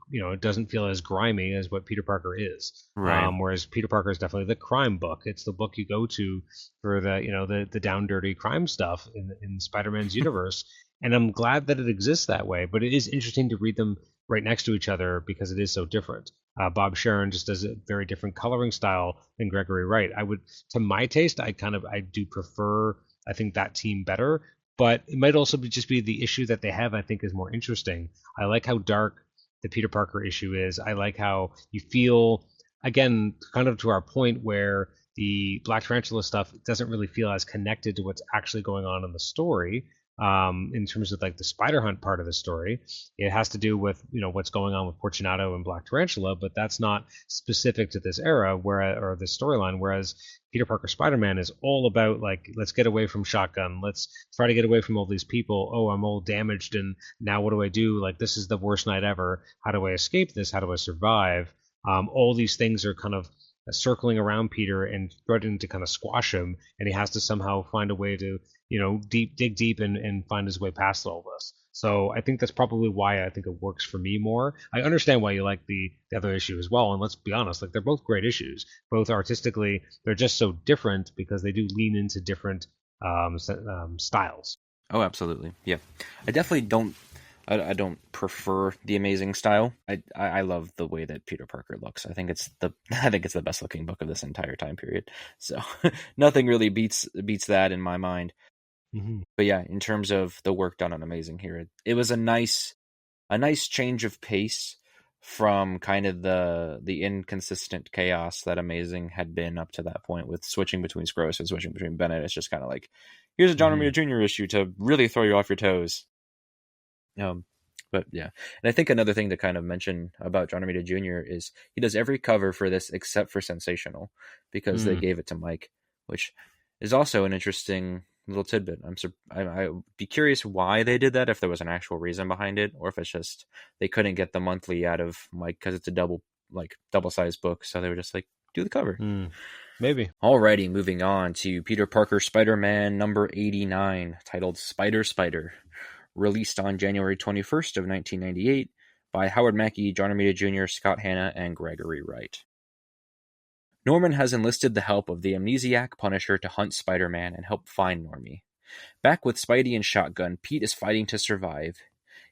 feel as grimy as what Peter Parker is. Right. Whereas Peter Parker is definitely the crime book. It's the book you go to for the down dirty crime stuff in Spider-Man's universe. And I'm glad that it exists that way. But it is interesting to read them right next to each other because it is so different. Bob Sharon just does a very different coloring style than Gregory Wright. I would, to my taste, I do prefer I think that team better, but it might also just be the issue that they have. I think is more interesting. I like how dark the Peter Parker issue is. I like how you feel again, kind of to our point where the Black Tarantula stuff doesn't really feel as connected to what's actually going on in the story. In terms of like the Spider Hunt part of the story, it has to do with what's going on with Fortunato and Black Tarantula, but that's not specific to this era, or this storyline. Whereas Peter Parker Spider-Man is all about like, let's get away from Shotgun, let's try to get away from all these people. Oh, I'm all damaged, and now what do I do? Like, this is the worst night ever. How do I escape this? How do I survive? All these things are kind of circling around Peter and threatening to kind of squash him, and he has to somehow find a way to dig deep and find his way past all this. So I think that's probably why I think it works for me more. I understand why you like the other issue as well, and let's be honest, like they're both great issues. Both artistically, they're just so different because they do lean into different styles. Oh, absolutely. Yeah, I definitely don't. I don't prefer the Amazing style. I love the way that Peter Parker looks. I think it's the best looking book of this entire time period. So nothing really beats that in my mind. Mm-hmm. But yeah, in terms of the work done on Amazing here, it was a nice change of pace from kind of the inconsistent chaos that Amazing had been up to that point, with switching between Scrooge and switching between Bennett. It's just kind of like, here's a John Mm-hmm. Romita Jr. issue to really throw you off your toes. But yeah, and I think another thing to kind of mention about John Romita Jr. is he does every cover for this except for Sensational, because they Mm. gave it to Mike, which is also an interesting little tidbit. I'd be curious why they did that, if there was an actual reason behind it, or if it's just they couldn't get the monthly out of Mike because it's a double sized book, so they were just like, do the cover. Mm. Maybe. Alrighty, moving on to Peter Parker Spider-Man number 89, titled Spider, released on January 21st of 1998 by Howard Mackey, John Romita Jr., Scott Hanna, and Gregory Wright. Norman has enlisted the help of the amnesiac Punisher to hunt Spider-Man and help find Normie. Back with Spidey and Shotgun, Pete is fighting to survive.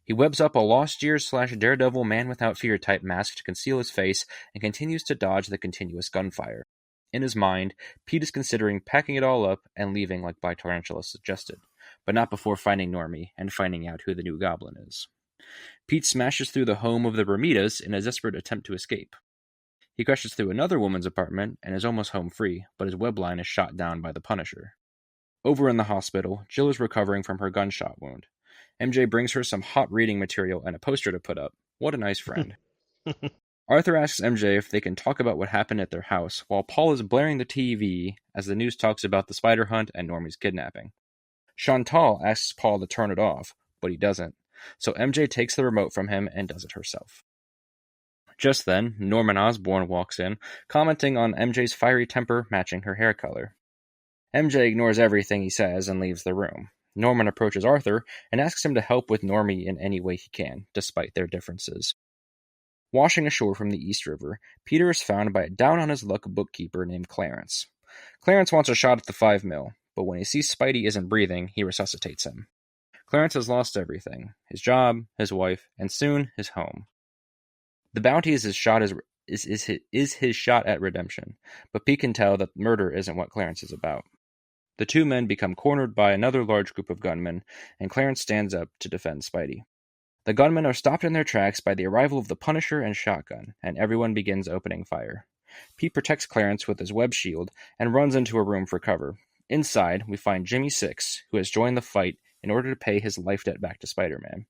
He webs up a Lost Years/Daredevil Man Without Fear type mask to conceal his face and continues to dodge the continuous gunfire. In his mind, Pete is considering packing it all up and leaving like By Tarantula suggested, but not before finding Normie and finding out who the new Goblin is. Pete smashes through the home of the Bermudas in a desperate attempt to escape. He crashes through another woman's apartment and is almost home free, but his web line is shot down by the Punisher. Over in the hospital, Jill is recovering from her gunshot wound. MJ brings her some hot reading material and a poster to put up. What a nice friend. Arthur asks MJ if they can talk about what happened at their house, while Paul is blaring the TV as the news talks about the spider hunt and Normie's kidnapping. Chantal asks Paul to turn it off, but he doesn't, so MJ takes the remote from him and does it herself. Just then, Norman Osborn walks in, commenting on MJ's fiery temper matching her hair color. MJ ignores everything he says and leaves the room. Norman approaches Arthur and asks him to help with Normie in any way he can, despite their differences. Washing ashore from the East River, Peter is found by a down-on-his-luck bookkeeper named Clarence. Clarence wants a shot at the 5 mil, but when he sees Spidey isn't breathing, he resuscitates him. Clarence has lost everything: his job, his wife, and soon his home. The bounty is his shot at redemption, but Pete can tell that murder isn't what Clarence is about. The two men become cornered by another large group of gunmen, and Clarence stands up to defend Spidey. The gunmen are stopped in their tracks by the arrival of the Punisher and Shotgun, and everyone begins opening fire. Pete protects Clarence with his web shield and runs into a room for cover. Inside, we find Jimmy Six, who has joined the fight in order to pay his life debt back to Spider-Man.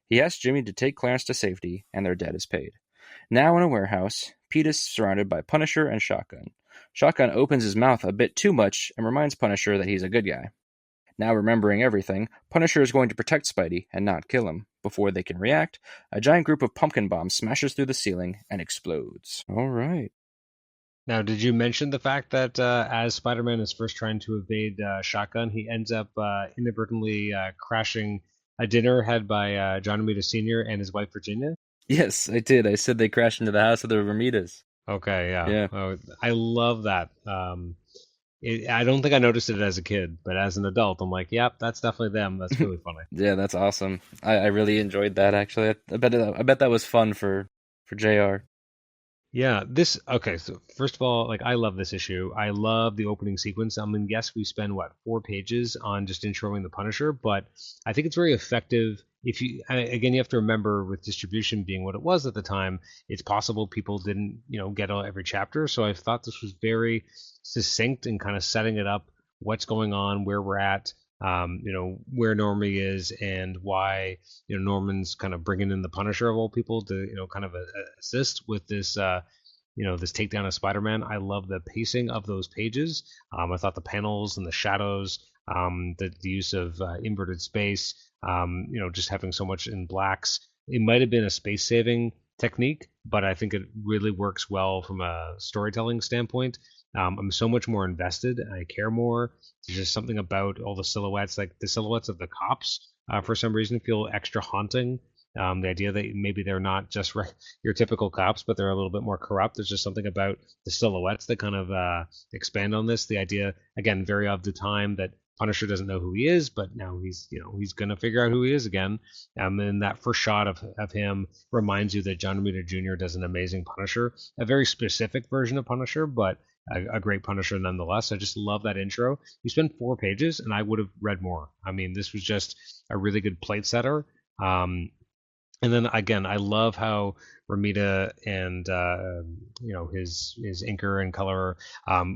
He asks Jimmy to take Clarence to safety, and their debt is paid. Now in a warehouse, Pete is surrounded by Punisher and Shotgun. Shotgun opens his mouth a bit too much and reminds Punisher that he's a good guy. Now remembering everything, Punisher is going to protect Spidey and not kill him. Before they can react, a giant group of pumpkin bombs smashes through the ceiling and explodes. All right. Now, did you mention the fact that as Spider-Man is first trying to evade Shotgun, he ends up inadvertently crashing a dinner had by John Romita Sr. and his wife Virginia? Yes, I did. I said they crashed into the house of the Bermudas. Okay, yeah. Yeah. Oh, I love that. I don't think I noticed it as a kid, but as an adult, I'm like, yep, that's definitely them. That's really funny. Yeah, that's awesome. I really enjoyed that, actually. I bet that was fun for JR. Yeah, okay, so first of all, like I love this issue. I love the opening sequence. I mean, yes, we spend 4 pages on just introing the Punisher, but I think it's very effective. Again, you have to remember with distribution being what it was at the time, it's possible people didn't, get every chapter. So I thought this was very succinct and kind of setting it up, what's going on, where we're at, where Normie is and why, Norman's kind of bringing in the Punisher of all people to, kind of assist with this, this takedown of Spider-Man. I love the pacing of those pages. I thought the panels and the shadows, the use of inverted space, just having so much in blacks. It might have been a space saving technique, but I think it really works well from a storytelling standpoint. I'm so much more invested and I care more. There's just something about all the silhouettes, like the silhouettes of the cops, for some reason feel extra haunting. The idea that maybe they're not just your typical cops, but they're a little bit more corrupt. There's just something about the silhouettes that kind of expand on this. The idea, again, very of the time that Punisher doesn't know who he is, but now he's gonna figure out who he is again. And that first shot of him reminds you that John Romita Jr. does an amazing Punisher, a very specific version of Punisher, but a great Punisher nonetheless. I just love that intro. You spend 4 pages, and I would have read more. I mean, this was just a really good plate setter. And then again, I love how Romita and his inker and colorer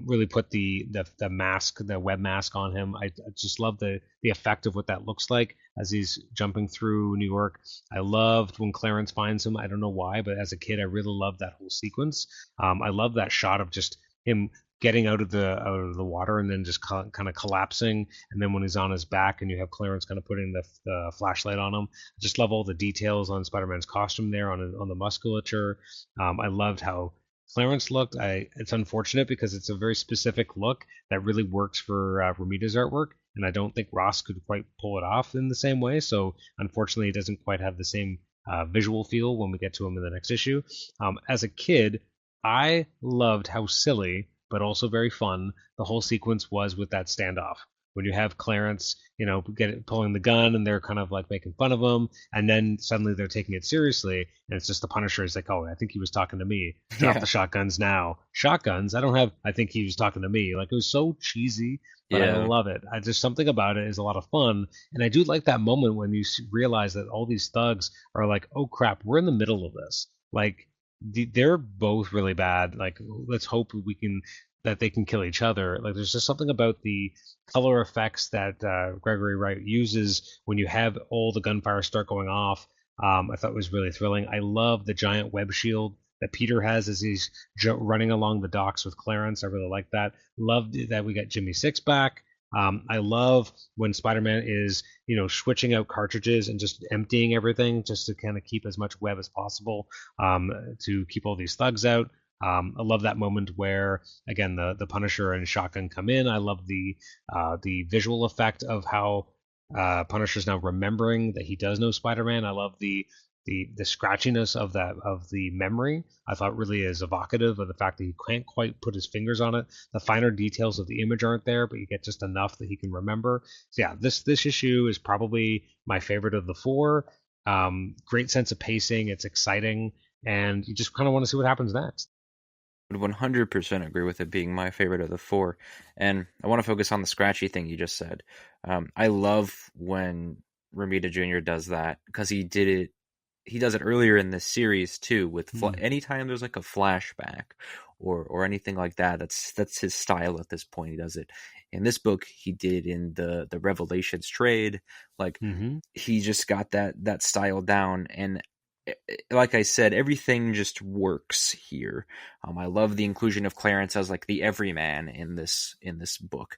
really put the mask, the web mask on him. I just love the effect of what that looks like as he's jumping through New York. I loved when Clarence finds him. I don't know why, but as a kid, I really loved that whole sequence. I love that shot of just him getting out of the water and then just kind of collapsing, and then when he's on his back and you have Clarence kind of putting the flashlight on him. I just love all the details on Spider-Man's costume there, on the musculature. I loved how Clarence looked. It's unfortunate because it's a very specific look that really works for Romita's artwork, and I don't think Ross could quite pull it off in the same way. So unfortunately, it doesn't quite have the same visual feel when we get to him in the next issue. As a kid, I loved how silly but also very fun the whole sequence was with that standoff. When you have Clarence, pulling the gun, and they're kind of like making fun of him, and then suddenly they're taking it seriously, and it's just the Punisher is like, "Oh, I think he was talking to me. Drop Yeah, the shotguns now. Shotguns? I don't have. I think he was talking to me." Like it was so cheesy, but I yeah, love it. I just something about it is a lot of fun, and I do like that moment when you realize that all these thugs are like, "Oh crap, we're in the middle of this." Like they're both really bad. Like let's hope we can that they can kill each other. Like there's just something about the color effects that Gregory Wright uses when you have all the gunfire start going off. I thought was really thrilling. I love the giant web shield that Peter has as he's running along the docks with Clarence. I really like that. Loved that we got Jimmy Six back. I love when Spider-Man is, switching out cartridges and just emptying everything just to kind of keep as much web as possible to keep all these thugs out. I love that moment where again the Punisher and Shotgun come in. I love the visual effect of how Punisher's now remembering that he does know Spider-Man. I love the scratchiness of the memory. I thought really is evocative of the fact that he can't quite put his fingers on it. The finer details of the image aren't there, but you get just enough that he can remember. So yeah, this issue is probably my favorite of the four. Great sense of pacing. It's exciting, and you just kind of want to see what happens next. would 100% agree with it being my favorite of the four. And I want to focus on the scratchy thing you just said. I love when Ramita Jr. does that because he did it. He does it earlier in this series too. With Mm. anytime there's like a flashback or anything like that, that's his style at this point. He does it in this book. He did in the Revelations trade. Like Mm-hmm. he just got that style down, and like I said, everything just works here. I love the inclusion of Clarence as like the everyman in this book,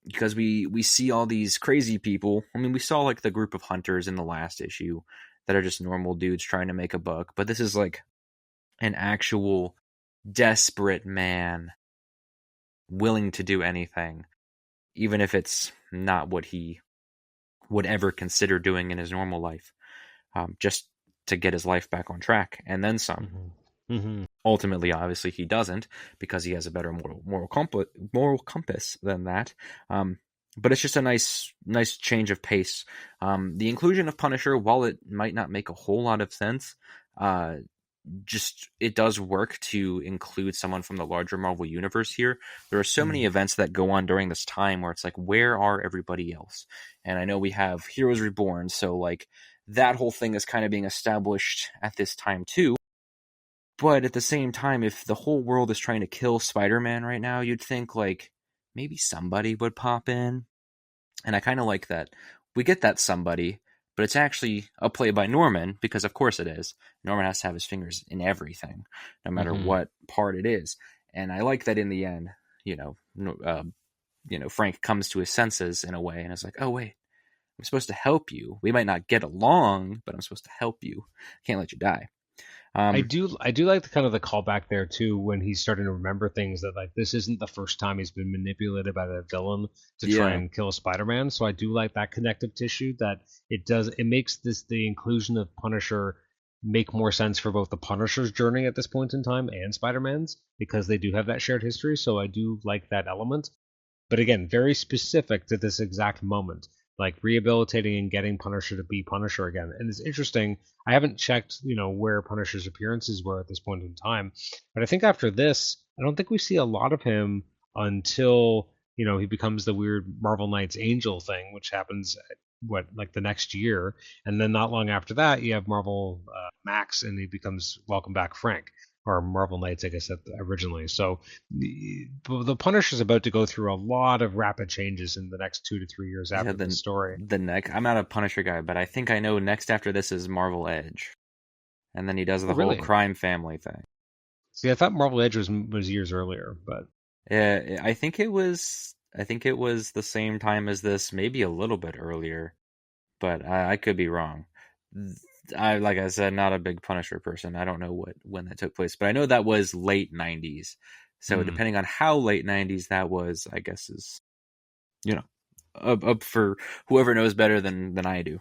because we see all these crazy people. I mean, we saw like the group of hunters in the last issue that are just normal dudes trying to make a buck, but this is like an actual desperate man willing to do anything, even if it's not what he would ever consider doing in his normal life, just to get his life back on track and then some. Mm-hmm. Mm-hmm. Ultimately, obviously, he doesn't because he has a better moral compass than that. But it's just a nice change of pace. The inclusion of Punisher, while it might not make a whole lot of sense, uh, just it does work to include someone from the larger Marvel universe here. There are so many events that go on during this time where it's like, where are everybody else? And I know we have Heroes Reborn, so like that whole thing is kind of being established at this time too. But at the same time, if the whole world is trying to kill Spider-Man right now, you'd think like maybe somebody would pop in. And I kind of like that. We get that somebody, but it's actually a play by Norman because of course it is. Norman has to have his fingers in everything, no matter Mm-hmm. what part it is. And I like that in the end, you know, Frank comes to his senses in a way and is like, "Oh wait, I'm supposed to help you. We might not get along, but I'm supposed to help you. I can't let you die." I Um, do I do like the kind of the callback there too when he's starting to remember things that like this isn't the first time he's been manipulated by the villain to try yeah, and kill Spider-Man. So I do like that connective tissue that it makes this the inclusion of Punisher make more sense for both the Punisher's journey at this point in time and Spider-Man's because they do have that shared history. So I do like that element. But again, very specific to this exact moment, like rehabilitating and getting Punisher to be Punisher again. And it's interesting. I haven't checked, where Punisher's appearances were at this point in time, but I think after this, I don't think we see a lot of him until he becomes the weird Marvel Knights Angel thing, which happens what like the next year, and then not long after that, you have Marvel Max, and he becomes Welcome Back Frank or Marvel Knights, I guess originally. So the Punisher's about to go through a lot of rapid changes in the next 2 to 3 years yeah. after this story. The neck. I'm not a Punisher guy, but I think I know next after this is Marvel Edge, and then he does Oh, the whole really? crime family thing. See, I thought Marvel Edge was years earlier, but Yeah, I think it was. I think it was the same time as this, maybe a little bit earlier, but I could be wrong. like I said, not a big Punisher person. I don't know when that took place, but I know that was late 90s. So Hmm. depending on how late 90s that was, I guess is, you know, up for whoever knows better than I do.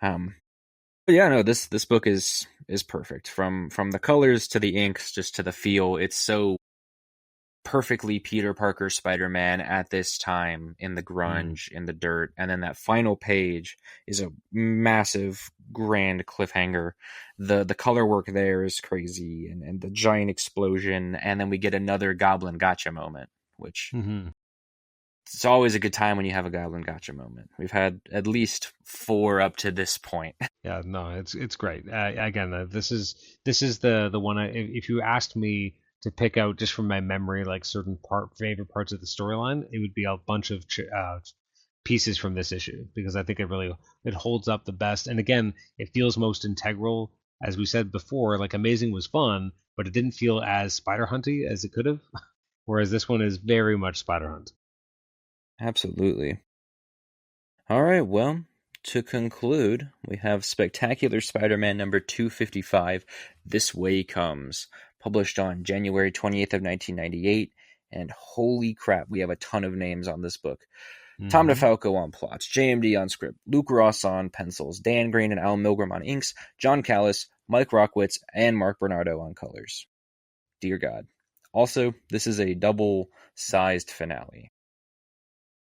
But yeah, no, this book is perfect from the colors to the inks, just to the feel. It's so perfectly Peter Parker Spider-Man at this time in the Hmm. grunge, in the dirt, and then that final page is a massive grand cliffhanger. The color work there is crazy, and the giant explosion, and then we get another Goblin gotcha moment, which Hmm. it's always a good time when you have a Goblin gotcha moment. We've had at least 4 up to this point. Yeah, no, it's great. Again, this is the one. If you asked me to pick out just from my memory, like certain favorite parts of the storyline, it would be a bunch of pieces from this issue because I think it holds up the best. And again, it feels most integral. As we said before, like Amazing was fun, but it didn't feel as Spider Hunty as it could have. Whereas this one is very much Spider Hunt. Absolutely. All right, well, to conclude, we have Spectacular Spider-Man number 255, This Way Comes, published on January 28th of 1998, and holy crap, we have a ton of names on this book. Tom Hmm. DeFalco on plots, JMD on script, Luke Ross on pencils, Dan Green and Al Milgram on inks, John Callis, Mike Rockwitz, and Mark Bernardo on colors. Dear God. Also, this is a double-sized finale.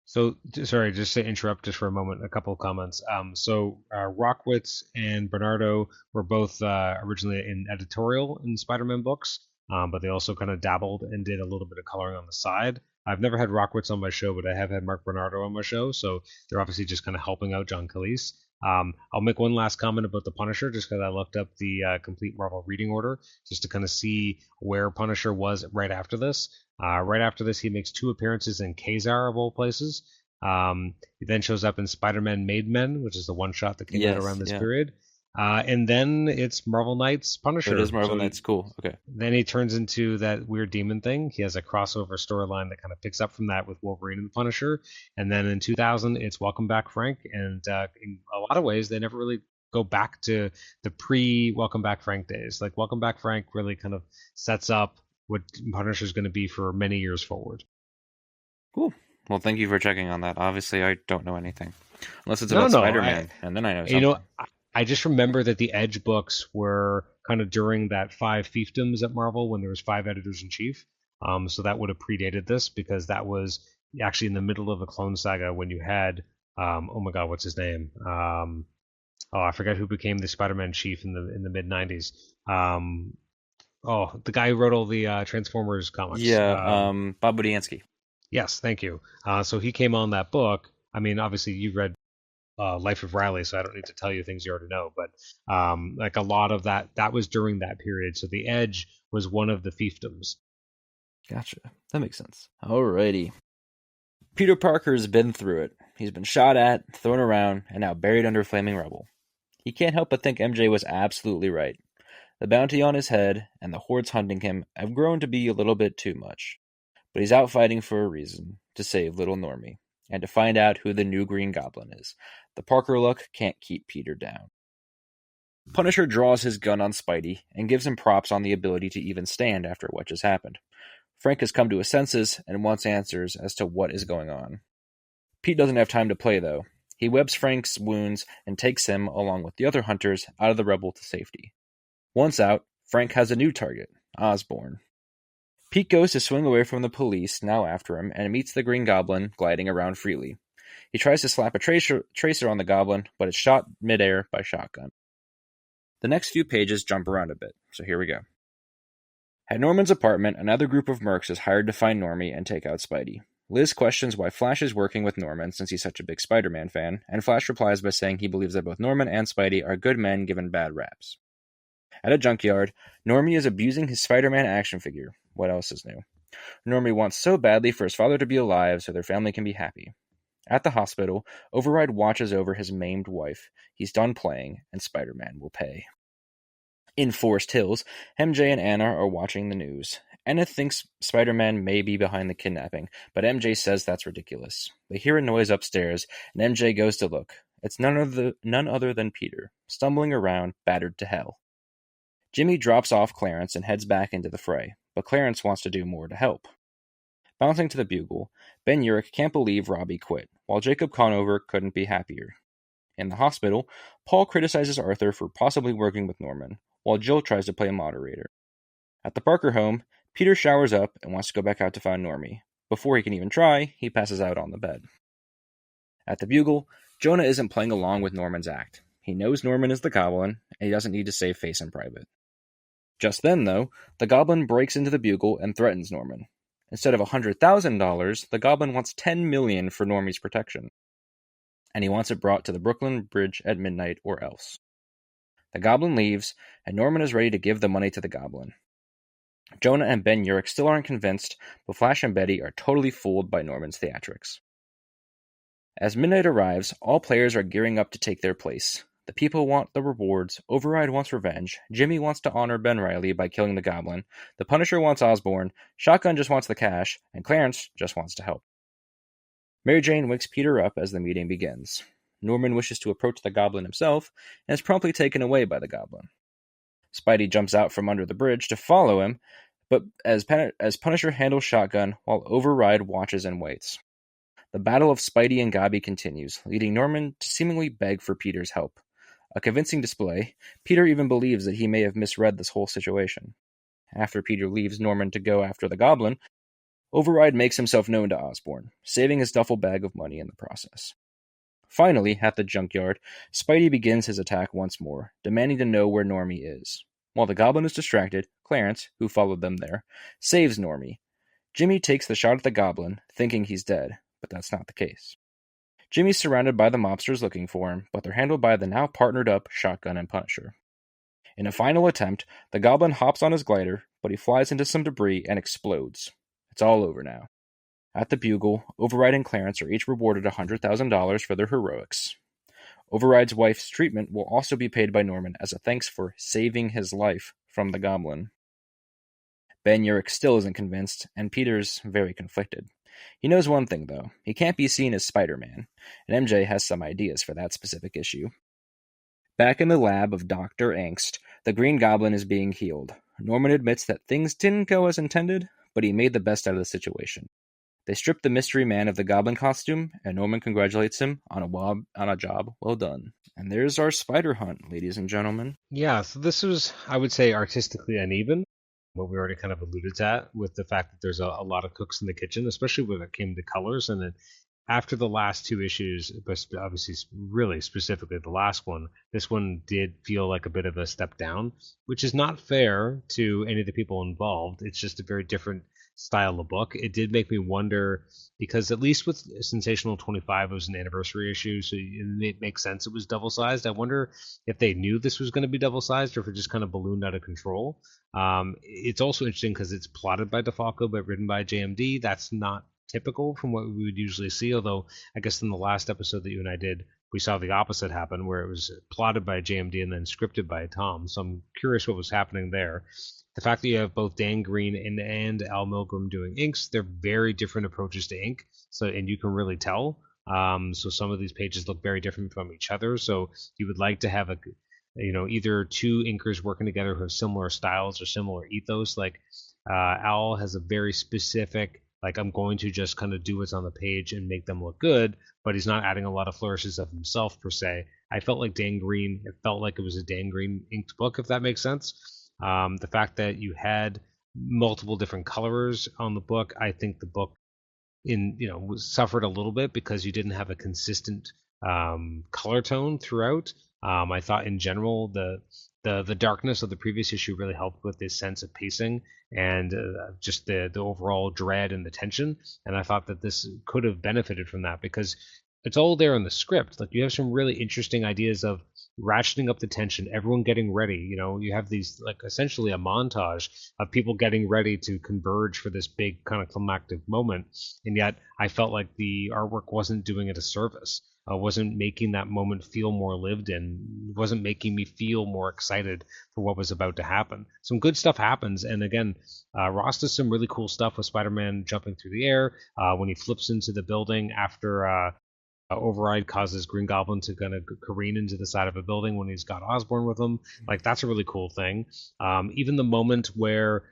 So, sorry, just to interrupt just for a moment, a couple of comments. Rockwitz and Bernardo were both originally in editorial in Spider-Man books, but they also kind of dabbled and did a little bit of coloring on the side. I've never had Rockwitz on my show, but I have had Mark Bernardo on my show, so they're obviously just kind of helping out John Cleese. I'll make one last comment about the Punisher, just because I looked up the complete Marvel reading order, just to kind of see where Punisher was right after this. Right after this, he makes 2 appearances in Kazar of all places. He then shows up in Spider-Man Made Men, which is the one shot that came out around Yes, this yeah. period. And then it's Marvel Knights So it is Punisher. Marvel Knights. Cool. Okay. Then he turns into that weird demon thing. He has a crossover storyline that kind of picks up from that with Wolverine and the Punisher. And then in 2000, it's Welcome Back Frank. And in a lot of ways, they never really go back to the pre-Welcome Back Frank days. Like Welcome Back Frank really kind of sets up what Punisher is going to be for many years forward. Cool. Well, thank you for checking on that. Obviously, I don't know anything. Unless it's No, about no. I Spider-Man, and then I know you know, something. I just remember that the Edge books were kind of during that 5 fiefdoms at Marvel when there was 5 editors in chief. So that would have predated this because that was actually in the middle of the Clone Saga when you had, oh my God, what's his name? Oh, I forget who became the Spider-Man chief in the mid '90s. Oh, the guy who wrote all the Transformers comics. Yeah, Bob Budiansky. Yes, thank you. So he came on that book. I mean, obviously you read Life of Riley, so I don't need to tell you things you already know. But like a lot of that was during that period. So the Edge was one of the fiefdoms. Gotcha. That makes sense. Alrighty. Peter Parker's been through it. He's been shot at, thrown around, and now buried under flaming rubble. He can't help but think MJ was absolutely right. The bounty on his head and the hordes hunting him have grown to be a little bit too much. But he's out fighting for a reason, to save little Normie, and to find out who the new Green Goblin is. The Parker look can't keep Peter down. Punisher draws his gun on Spidey and gives him props on the ability to even stand after what just happened. Frank has come to his senses and wants answers as to what is going on. Pete doesn't have time to play, though. He webs Frank's wounds and takes him, along with the other hunters, out of the rubble to safety. Once out, Frank has a new target, Osborn. Pete goes to swing away from the police, now after him, and meets the Green Goblin gliding around freely. He tries to slap a tracer on the Goblin, but is shot midair by Shotgun. The next few pages jump around a bit, so here we go. At Norman's apartment, another group of mercs is hired to find Normie and take out Spidey. Liz questions why Flash is working with Norman since he's such a big Spider-Man fan, and Flash replies by saying he believes that both Norman and Spidey are good men given bad raps. At a junkyard, Normie is abusing his Spider-Man action figure. What else is new? Normie wants so badly for his father to be alive so their family can be happy. At the hospital, Override watches over his maimed wife. He's done playing, and Spider-Man will pay. In Forest Hills, MJ and Anna are watching the news. Anna thinks Spider-Man may be behind the kidnapping, but MJ says that's ridiculous. They hear a noise upstairs, and MJ goes to look. It's none other than Peter, stumbling around, battered to hell. Jimmy drops off Clarence and heads back into the fray, but Clarence wants to do more to help. Bouncing to the Bugle, Ben Urich can't believe Robbie quit, while Jacob Conover couldn't be happier. In the hospital, Paul criticizes Arthur for possibly working with Norman, while Jill tries to play a moderator. At the Parker home, Peter showers up and wants to go back out to find Normie. Before he can even try, he passes out on the bed. At the Bugle, Jonah isn't playing along with Norman's act. He knows Norman is the Goblin, and he doesn't need to save face in private. Just then, though, the Goblin breaks into the Bugle and threatens Norman. Instead of $100,000, the Goblin wants $10 million for Normie's protection. And he wants it brought to the Brooklyn Bridge at midnight or else. The Goblin leaves, and Norman is ready to give the money to the Goblin. Jonah and Ben Urich still aren't convinced, but Flash and Betty are totally fooled by Norman's theatrics. As midnight arrives, all players are gearing up to take their place. The people want the rewards, Override wants revenge, Jimmy wants to honor Ben Reilly by killing the Goblin, the Punisher wants Osborn, Shotgun just wants the cash, and Clarence just wants to help. Mary Jane wakes Peter up as the meeting begins. Norman wishes to approach the Goblin himself, and is promptly taken away by the Goblin. Spidey jumps out from under the bridge to follow him, but as Punisher handles Shotgun, while Override watches and waits. The battle of Spidey and Gabi continues, leading Norman to seemingly beg for Peter's help. A convincing display, Peter even believes that he may have misread this whole situation. After Peter leaves Norman to go after the Goblin, Override makes himself known to Osborn, saving his duffel bag of money in the process. Finally, at the junkyard, Spidey begins his attack once more, demanding to know where Normie is. While the Goblin is distracted, Clarence, who followed them there, saves Normie. Jimmy takes the shot at the Goblin, thinking he's dead, but that's not the case. Jimmy's surrounded by the mobsters looking for him, but they're handled by the now partnered-up Shotgun and Punisher. In a final attempt, the Goblin hops on his glider, but he flies into some debris and explodes. It's all over now. At the Bugle, Override and Clarence are each rewarded $100,000 for their heroics. Override's wife's treatment will also be paid by Norman as a thanks for saving his life from the Goblin. Ben Urich still isn't convinced, and Peter's very conflicted. He knows one thing, though. He can't be seen as Spider-Man, and MJ has some ideas for that specific issue. Back in the lab of Dr. Angst, the Green Goblin is being healed. Norman admits that things didn't go as intended, but he made the best out of the situation. They strip the mystery man of the Goblin costume, and Norman congratulates him on a job well done. And there's our spider hunt, ladies and gentlemen. Yeah, so this was, I would say, artistically uneven. What we already kind of alluded to that, with the fact that there's a lot of cooks in the kitchen, especially when it came to colors. And then after the last two issues, but obviously really specifically the last one, this one did feel like a bit of a step down, which is not fair to any of the people involved. It's just a very different style of book. It did make me wonder, because at least with Sensational 25, it was an anniversary issue, so it makes sense it was double-sized. I wonder if they knew this was going to be double-sized, or if it just kind of ballooned out of control. It's also interesting because it's plotted by DeFalco but written by JMD. That's not typical from what we would usually see, although I guess in the last episode that you and I did, we saw the opposite happen, where it was plotted by JMD and then scripted by Tom. So I'm curious what was happening there. The fact that you have both Dan Green and Al Milgrom doing inks, they're very different approaches to ink, so and you can really tell. So some of these pages look very different from each other. So you would like to have either two inkers working together who have similar styles or similar ethos. Like Al has a very specific, like, I'm going to just kind of do what's on the page and make them look good, but he's not adding a lot of flourishes of himself per se. I felt like Dan Green, it felt like it was a Dan Green inked book, if that makes sense. The fact that you had multiple different colors on the book, I think the book suffered a little bit because you didn't have a consistent color tone throughout. I thought in general the darkness of the previous issue really helped with this sense of pacing and just the overall dread and the tension. And I thought that this could have benefited from that because it's all there in the script. Like, you have some really interesting ideas of ratcheting up the tension, everyone getting ready. You have these, like, essentially a montage of people getting ready to converge for this big kind of climactic moment. And yet I felt like the artwork wasn't doing it a service. Wasn't making that moment feel more lived in, wasn't making me feel more excited for what was about to happen. Some good stuff happens, and again, Ross does some really cool stuff with Spider-Man jumping through the air when he flips into the building after override causes Green Goblin to kind of careen into the side of a building when he's got Osborn with him. Like that's a really cool thing. Even the moment where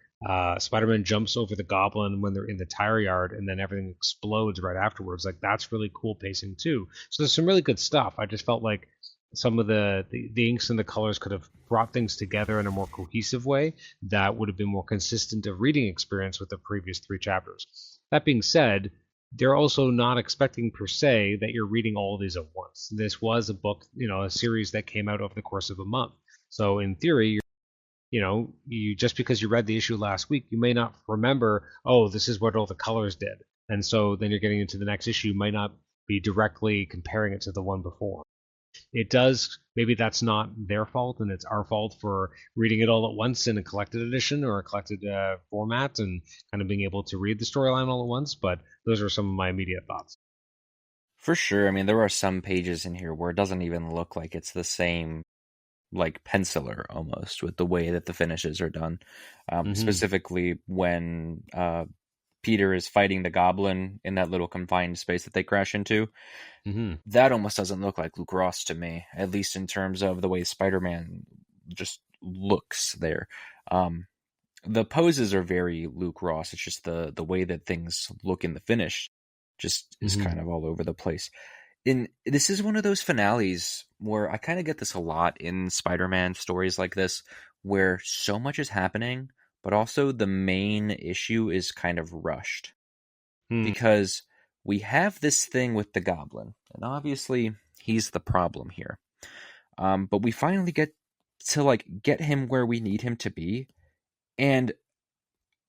Spider-Man jumps over the Goblin when they're in the tire yard and then everything explodes right afterwards. Like that's really cool pacing too. So there's some really good stuff. I just felt like some of the inks and the colors could have brought things together in a more cohesive way that would have been more consistent of reading experience with the previous 3 chapters. That being said, they're also not expecting per se that you're reading all of these at once. This was a book, a series that came out over the course of a month. So in theory, you just because you read the issue last week, you may not remember, oh, this is what all the colors did. And so then you're getting into the next issue, you might not be directly comparing it to the one before. It does, maybe that's not their fault and it's our fault for reading it all at once in a collected edition or a collected format and kind of being able to read the storyline all at once. But those are some of my immediate thoughts. For sure. I mean, there are some pages in here where it doesn't even look like it's the same, like, penciler almost with the way that the finishes are done. Mm-hmm. Specifically when Peter is fighting the Goblin in that little confined space that they crash into. Mm-hmm. That almost doesn't look like Luke Ross to me, at least in terms of the way Spider-Man just looks there. The poses are very Luke Ross. It's just the way that things look in the finish just is Mm-hmm. kind of all over the place. This is one of those finales where I kind of get this a lot in Spider-Man stories like this, where so much is happening, but also the main issue is kind of rushed Mm-hmm. because we have this thing with the Goblin, and obviously he's the problem here. But we finally get to like get him where we need him to be, and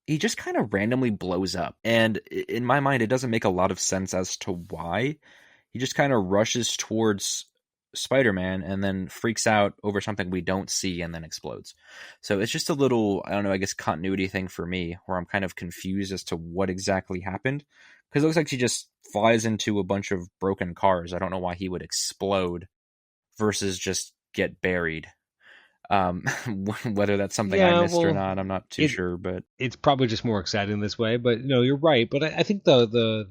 he just kind of randomly blows up. And in my mind, it doesn't make a lot of sense as to why. He just kind of rushes towards Spider-Man and then freaks out over something we don't see and then explodes. So it's just a little, I don't know, I guess continuity thing for me where I'm kind of confused as to what exactly happened. Because it looks like he just flies into a bunch of broken cars. I don't know why he would explode versus just get buried. Um, whether that's something I Yeah, missed or well, not, I'm not too it sure, but it's probably just more exciting this way. But no, you're right. But I think the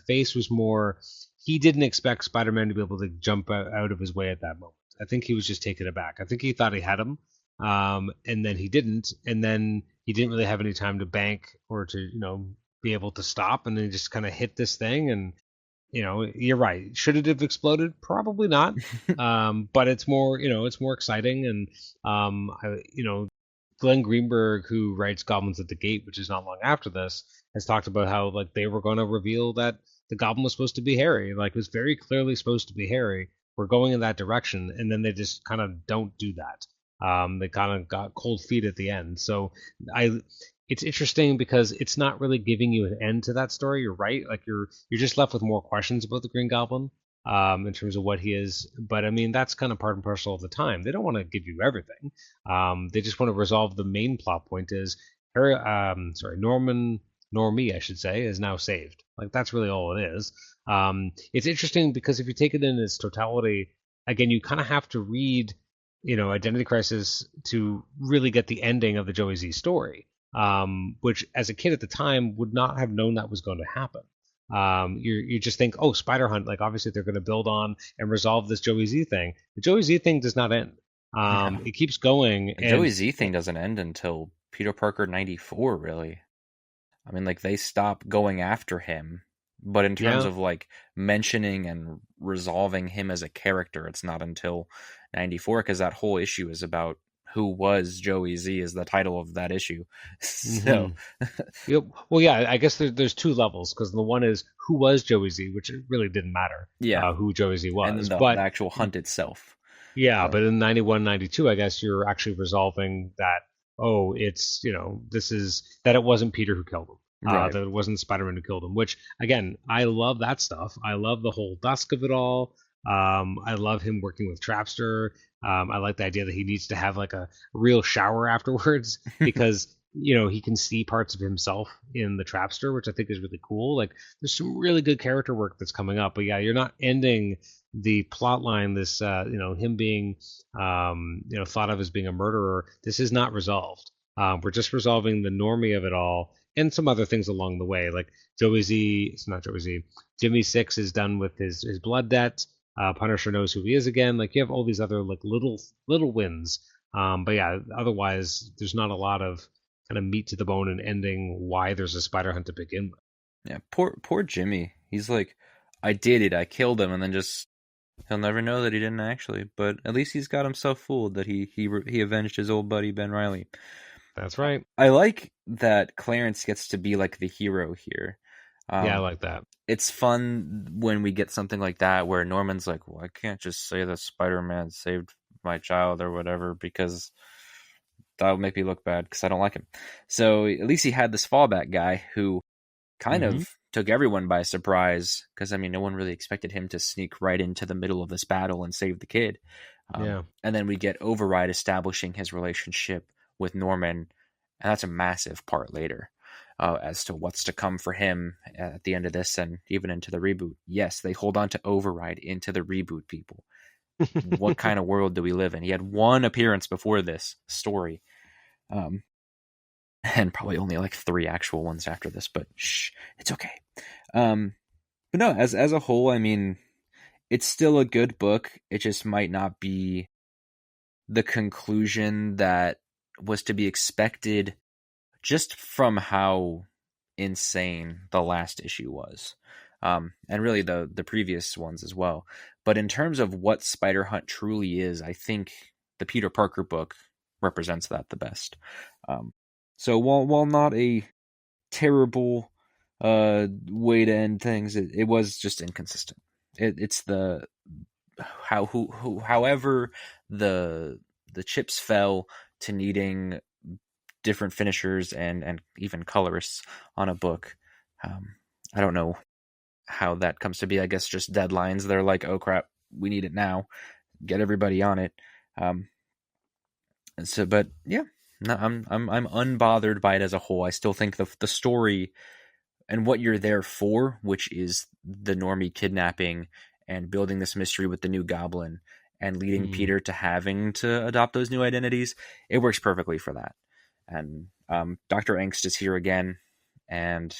face was more. He didn't expect Spider-Man to be able to jump out of his way at that moment. I think he was just taken aback. I think he thought he had him, and then he didn't, and then he didn't really have any time to bank or to be able to stop, and then he just kind of hit this thing, and you're right. Should it have exploded? Probably not. But it's more exciting, and Glenn Greenberg, who writes Goblins at the Gate, which is not long after this, has talked about how like they were going to reveal that the Goblin was supposed to be Harry, like it was very clearly supposed to be Harry. We're going in that direction, and then they just kind of don't do that. They kind of got cold feet at the end. So I, it's interesting because it's not really giving you an end to that story. You're right, like you're just left with more questions about the Green Goblin. In terms of what he is, but I mean that's kind of part and parcel of the time. They don't want to give you everything. They just want to resolve the main plot point is Harry, Norman Normie, I should say, is now saved. Like that's really all it is. It's interesting because if you take it in its totality, again, you kind of have to read, Identity Crisis to really get the ending of the Joey Z story. Which as a kid at the time would not have known that was going to happen. You just think, oh, Spider Hunt, like obviously they're going to build on and resolve this Joey Z thing. The Joey Z thing does not end. no. It keeps going, The Joey and Z thing doesn't end until Peter Parker 94, really. I mean, like, they stop going after him, but in terms yeah, of, like, mentioning and resolving him as a character, it's not until 94, because that whole issue is about who was Joey Z, is the title of that issue. So, hmm yep. Well, yeah, I guess there's two levels because the one is who was Joey Z, which it really didn't matter yeah. who Joey Z And then was, the but actual hunt itself. yeah, But, but in 91, 92, I guess you're actually resolving that, oh, it's, this is, that it wasn't Peter who killed him. right. That it wasn't Spider-Man who killed him, which, again, I love that stuff. I love the whole dusk of it all. I love him working with Trapster. I like the idea that he needs to have like a real shower afterwards because, he can see parts of himself in the Trapster, which I think is really cool. Like, there's some really good character work that's coming up. But yeah, you're not ending the plot line, this him being thought of as being a murderer. This is not resolved. We're just resolving the normie of it all, and some other things along the way. Like Joey Z, it's not Joey Z. Jimmy Six is done with his blood debt. Punisher knows who he is again. Like you have all these other like little wins. But yeah, otherwise there's not a lot of kind of meat to the bone and ending why there's a spider hunt to begin with. Yeah, poor Jimmy. He's like, I did it, I killed him, and then just he'll never know that he didn't actually. But at least he's got himself fooled that he avenged his old buddy Ben Riley. That's right. I like that Clarence gets to be like the hero here. Yeah, I Um, like that. it's fun when we get something like that where Norman's like, well, I can't just say that Spider-Man saved my child or whatever because that would make me look bad because I don't like him. So at least he had this fallback guy who kind Hmm. of took everyone by surprise because I mean, no one really expected him to sneak right into the middle of this battle and save the kid. Yeah. And then we get Override establishing his relationship with Norman, and that's a massive part later as to what's to come for him at the end of this and even into the reboot. Yes, they hold on to Override into the reboot, people. What kind of world do we live in? He had one appearance before this story, um, and probably only like 3 actual ones after this, but shh, it's okay. Um, but no, as a whole, I mean, it's still a good book. It just might not be the conclusion that was to be expected just from how insane the last issue was. And really the previous ones as well. But in terms of what Spider Hunt truly is, I think the Peter Parker book represents that the best. Um, so while not a terrible way to end things, it was just inconsistent. It's the however the chips fell to needing different finishers and even colorists on a book. Um, I don't know how that comes to be. I guess just deadlines. They're like, oh crap, we need it now. Get everybody on it. So, but yeah, no, I'm unbothered by it as a whole. I still think the story and what you're there for, which is the Normie kidnapping and building this mystery with the new Goblin and leading Mm. Peter to having to adopt those new identities, it works perfectly for that. And Dr. Angst is here again, and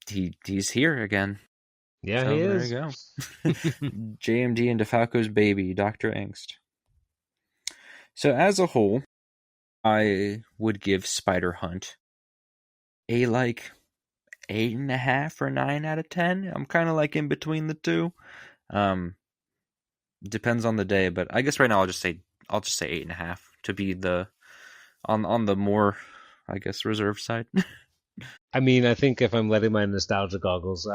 he's here again. Yeah, he So there is. you go. JMD and DeFalco's baby, Dr. Angst. So as a whole, I would give Spider Hunt a like 8.5 or 9 out of 10. I'm kind of like in between the two. Um, depends on the day, but I guess right now I'll just say 8.5 to be the on the more, I guess, reserved side. I mean, I think if I'm letting my nostalgia goggles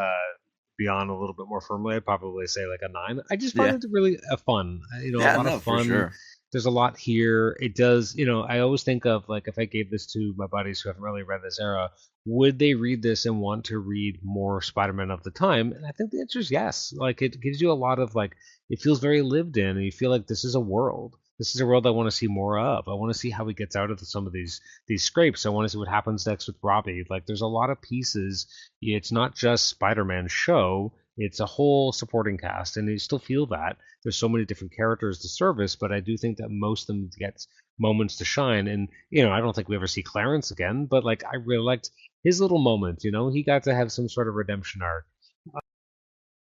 be on a little bit more firmly, I'd probably say like a 9. I just find Yeah, it really fun. A yeah, lot of no, for fun. sure. There's a lot here. It does, I always think of like if I gave this to my buddies who haven't really read this era, would they read this and want to read more Spider-Man of the time? And I think the answer is yes. Like it gives you a lot of like it feels very lived in, and you feel like this is a world. This is a world I want to see more of. I want to see how he gets out of some of these scrapes. I want to see what happens next with Robbie. Like there's a lot of pieces. It's not just Spider-Man's show. It's a whole supporting cast, and you still feel that there's so many different characters to service. But I do think that most of them get moments to shine. And I don't think we ever see Clarence again. But like I really liked his little moment. He got to have some sort of redemption arc.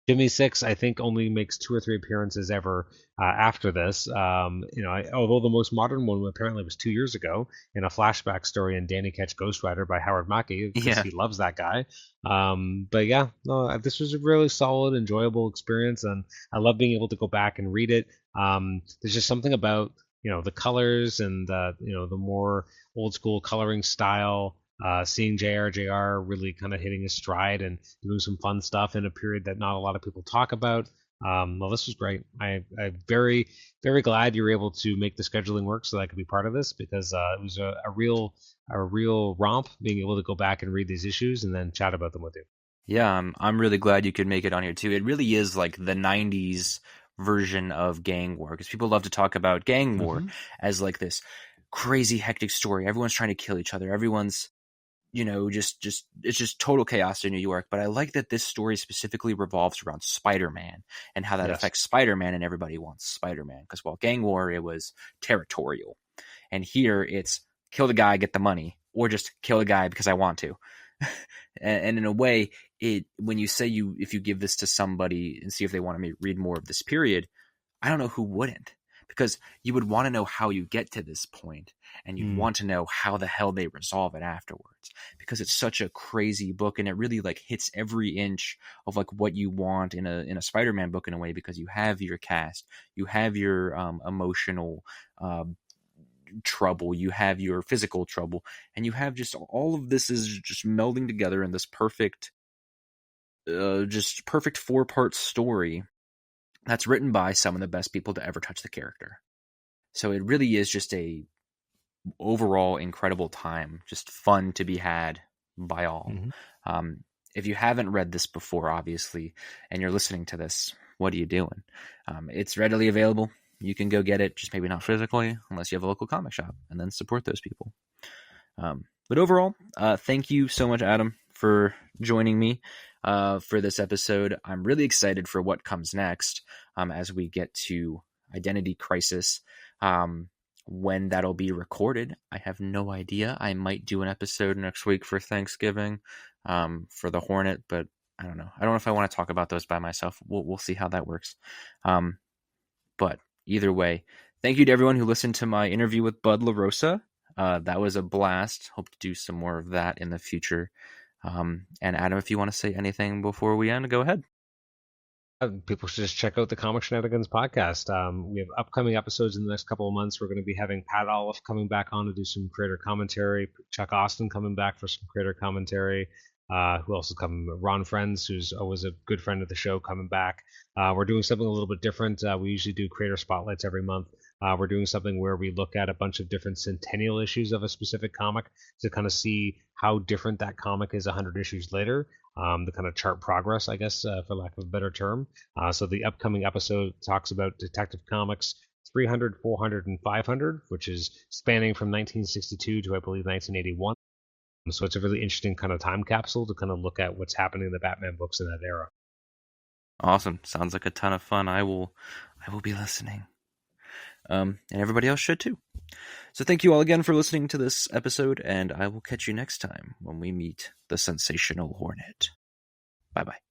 Jimmy Six, I think, only makes 2 or 3 appearances ever after this. Although the most modern one apparently was 2 years ago in a flashback story in Danny Ketch Ghost Rider by Howard Mackey because Yeah, he loves that guy. But yeah, no, this was a really solid, enjoyable experience, and I love being able to go back and read it. There's just something about the colors and the more old school coloring style. Seeing JR really kind of hitting his stride and doing some fun stuff in a period that not a lot of people talk about. Well, this was great. I'm very, very glad you were able to make the scheduling work so that I could be part of this because it was a real romp being able to go back and read these issues and then chat about them with you. yeah. I'm really glad you could make it on here too. It really is like the '90s version of gang war because people love to talk about gang war Mm-hmm. as like this crazy hectic story. Everyone's trying to kill each other. Everyone's just it's just total chaos in New York. But I like that this story specifically revolves around Spider-Man and how that Yes. affects Spider-Man, and everybody wants Spider-Man. Because while Gang War, it was territorial, and here it's kill the guy, get the money. or just kill a guy because I want to. And in a way, when you say if you give this to somebody and see if they want to read more of this period, I don't know who wouldn't, because you would want to know how you get to this point, and you'd Mm. want to know how the hell they resolve it afterwards, because it's such a crazy book, and it really like hits every inch of like what you want in a Spider-Man book in a way, because you have your cast, you have your emotional trouble, you have your physical trouble, and you have just all of this is just melding together in this just perfect 4-part story that's written by some of the best people to ever touch the character. So it really is just a overall incredible time, just fun to be had by all. Mm-hmm. If you haven't read this before, obviously, and you're listening to this, what are you doing? It's readily available. You can go get it, just maybe not physically, unless you have a local comic shop, and then support those people. But overall, thank you so much, Adam, for joining me for this episode. I'm really excited for what comes next as we get to Identity Crisis. When that'll be recorded, I have no idea. I might do an episode next week for Thanksgiving for the Hornet, but I don't know. I don't know if I want to talk about those by myself. We'll see how that works. But either way, thank you to everyone who listened to my interview with Bud LaRosa. That was a blast. Hope to do some more of that in the future. And Adam, if you want to say anything before we end, go ahead. People should just check out the Comic Shenanigans podcast. We have upcoming episodes in the next couple of months. We're going to be having Pat Olive coming back on to do some creator commentary. Chuck Austin coming back for some creator commentary. Who else is coming? Ron Friends, who's always a good friend of the show, coming back. We're doing something a little bit different. We usually do creator spotlights every month. We're doing something where we look at a bunch of different centennial issues of a specific comic to kind of see how different that comic is 100 issues later. The kind of chart progress, I guess, for lack of a better term. So the upcoming episode talks about Detective Comics 300, 400, and 500, which is spanning from 1962 to, I believe, 1981. So it's a really interesting kind of time capsule to kind of look at what's happening in the Batman books in that era. Awesome. Sounds like a ton of fun. I will be listening. And everybody else should too. So thank you all again for listening to this episode, and I will catch you next time when we meet the Sensational Hornet. Bye-bye.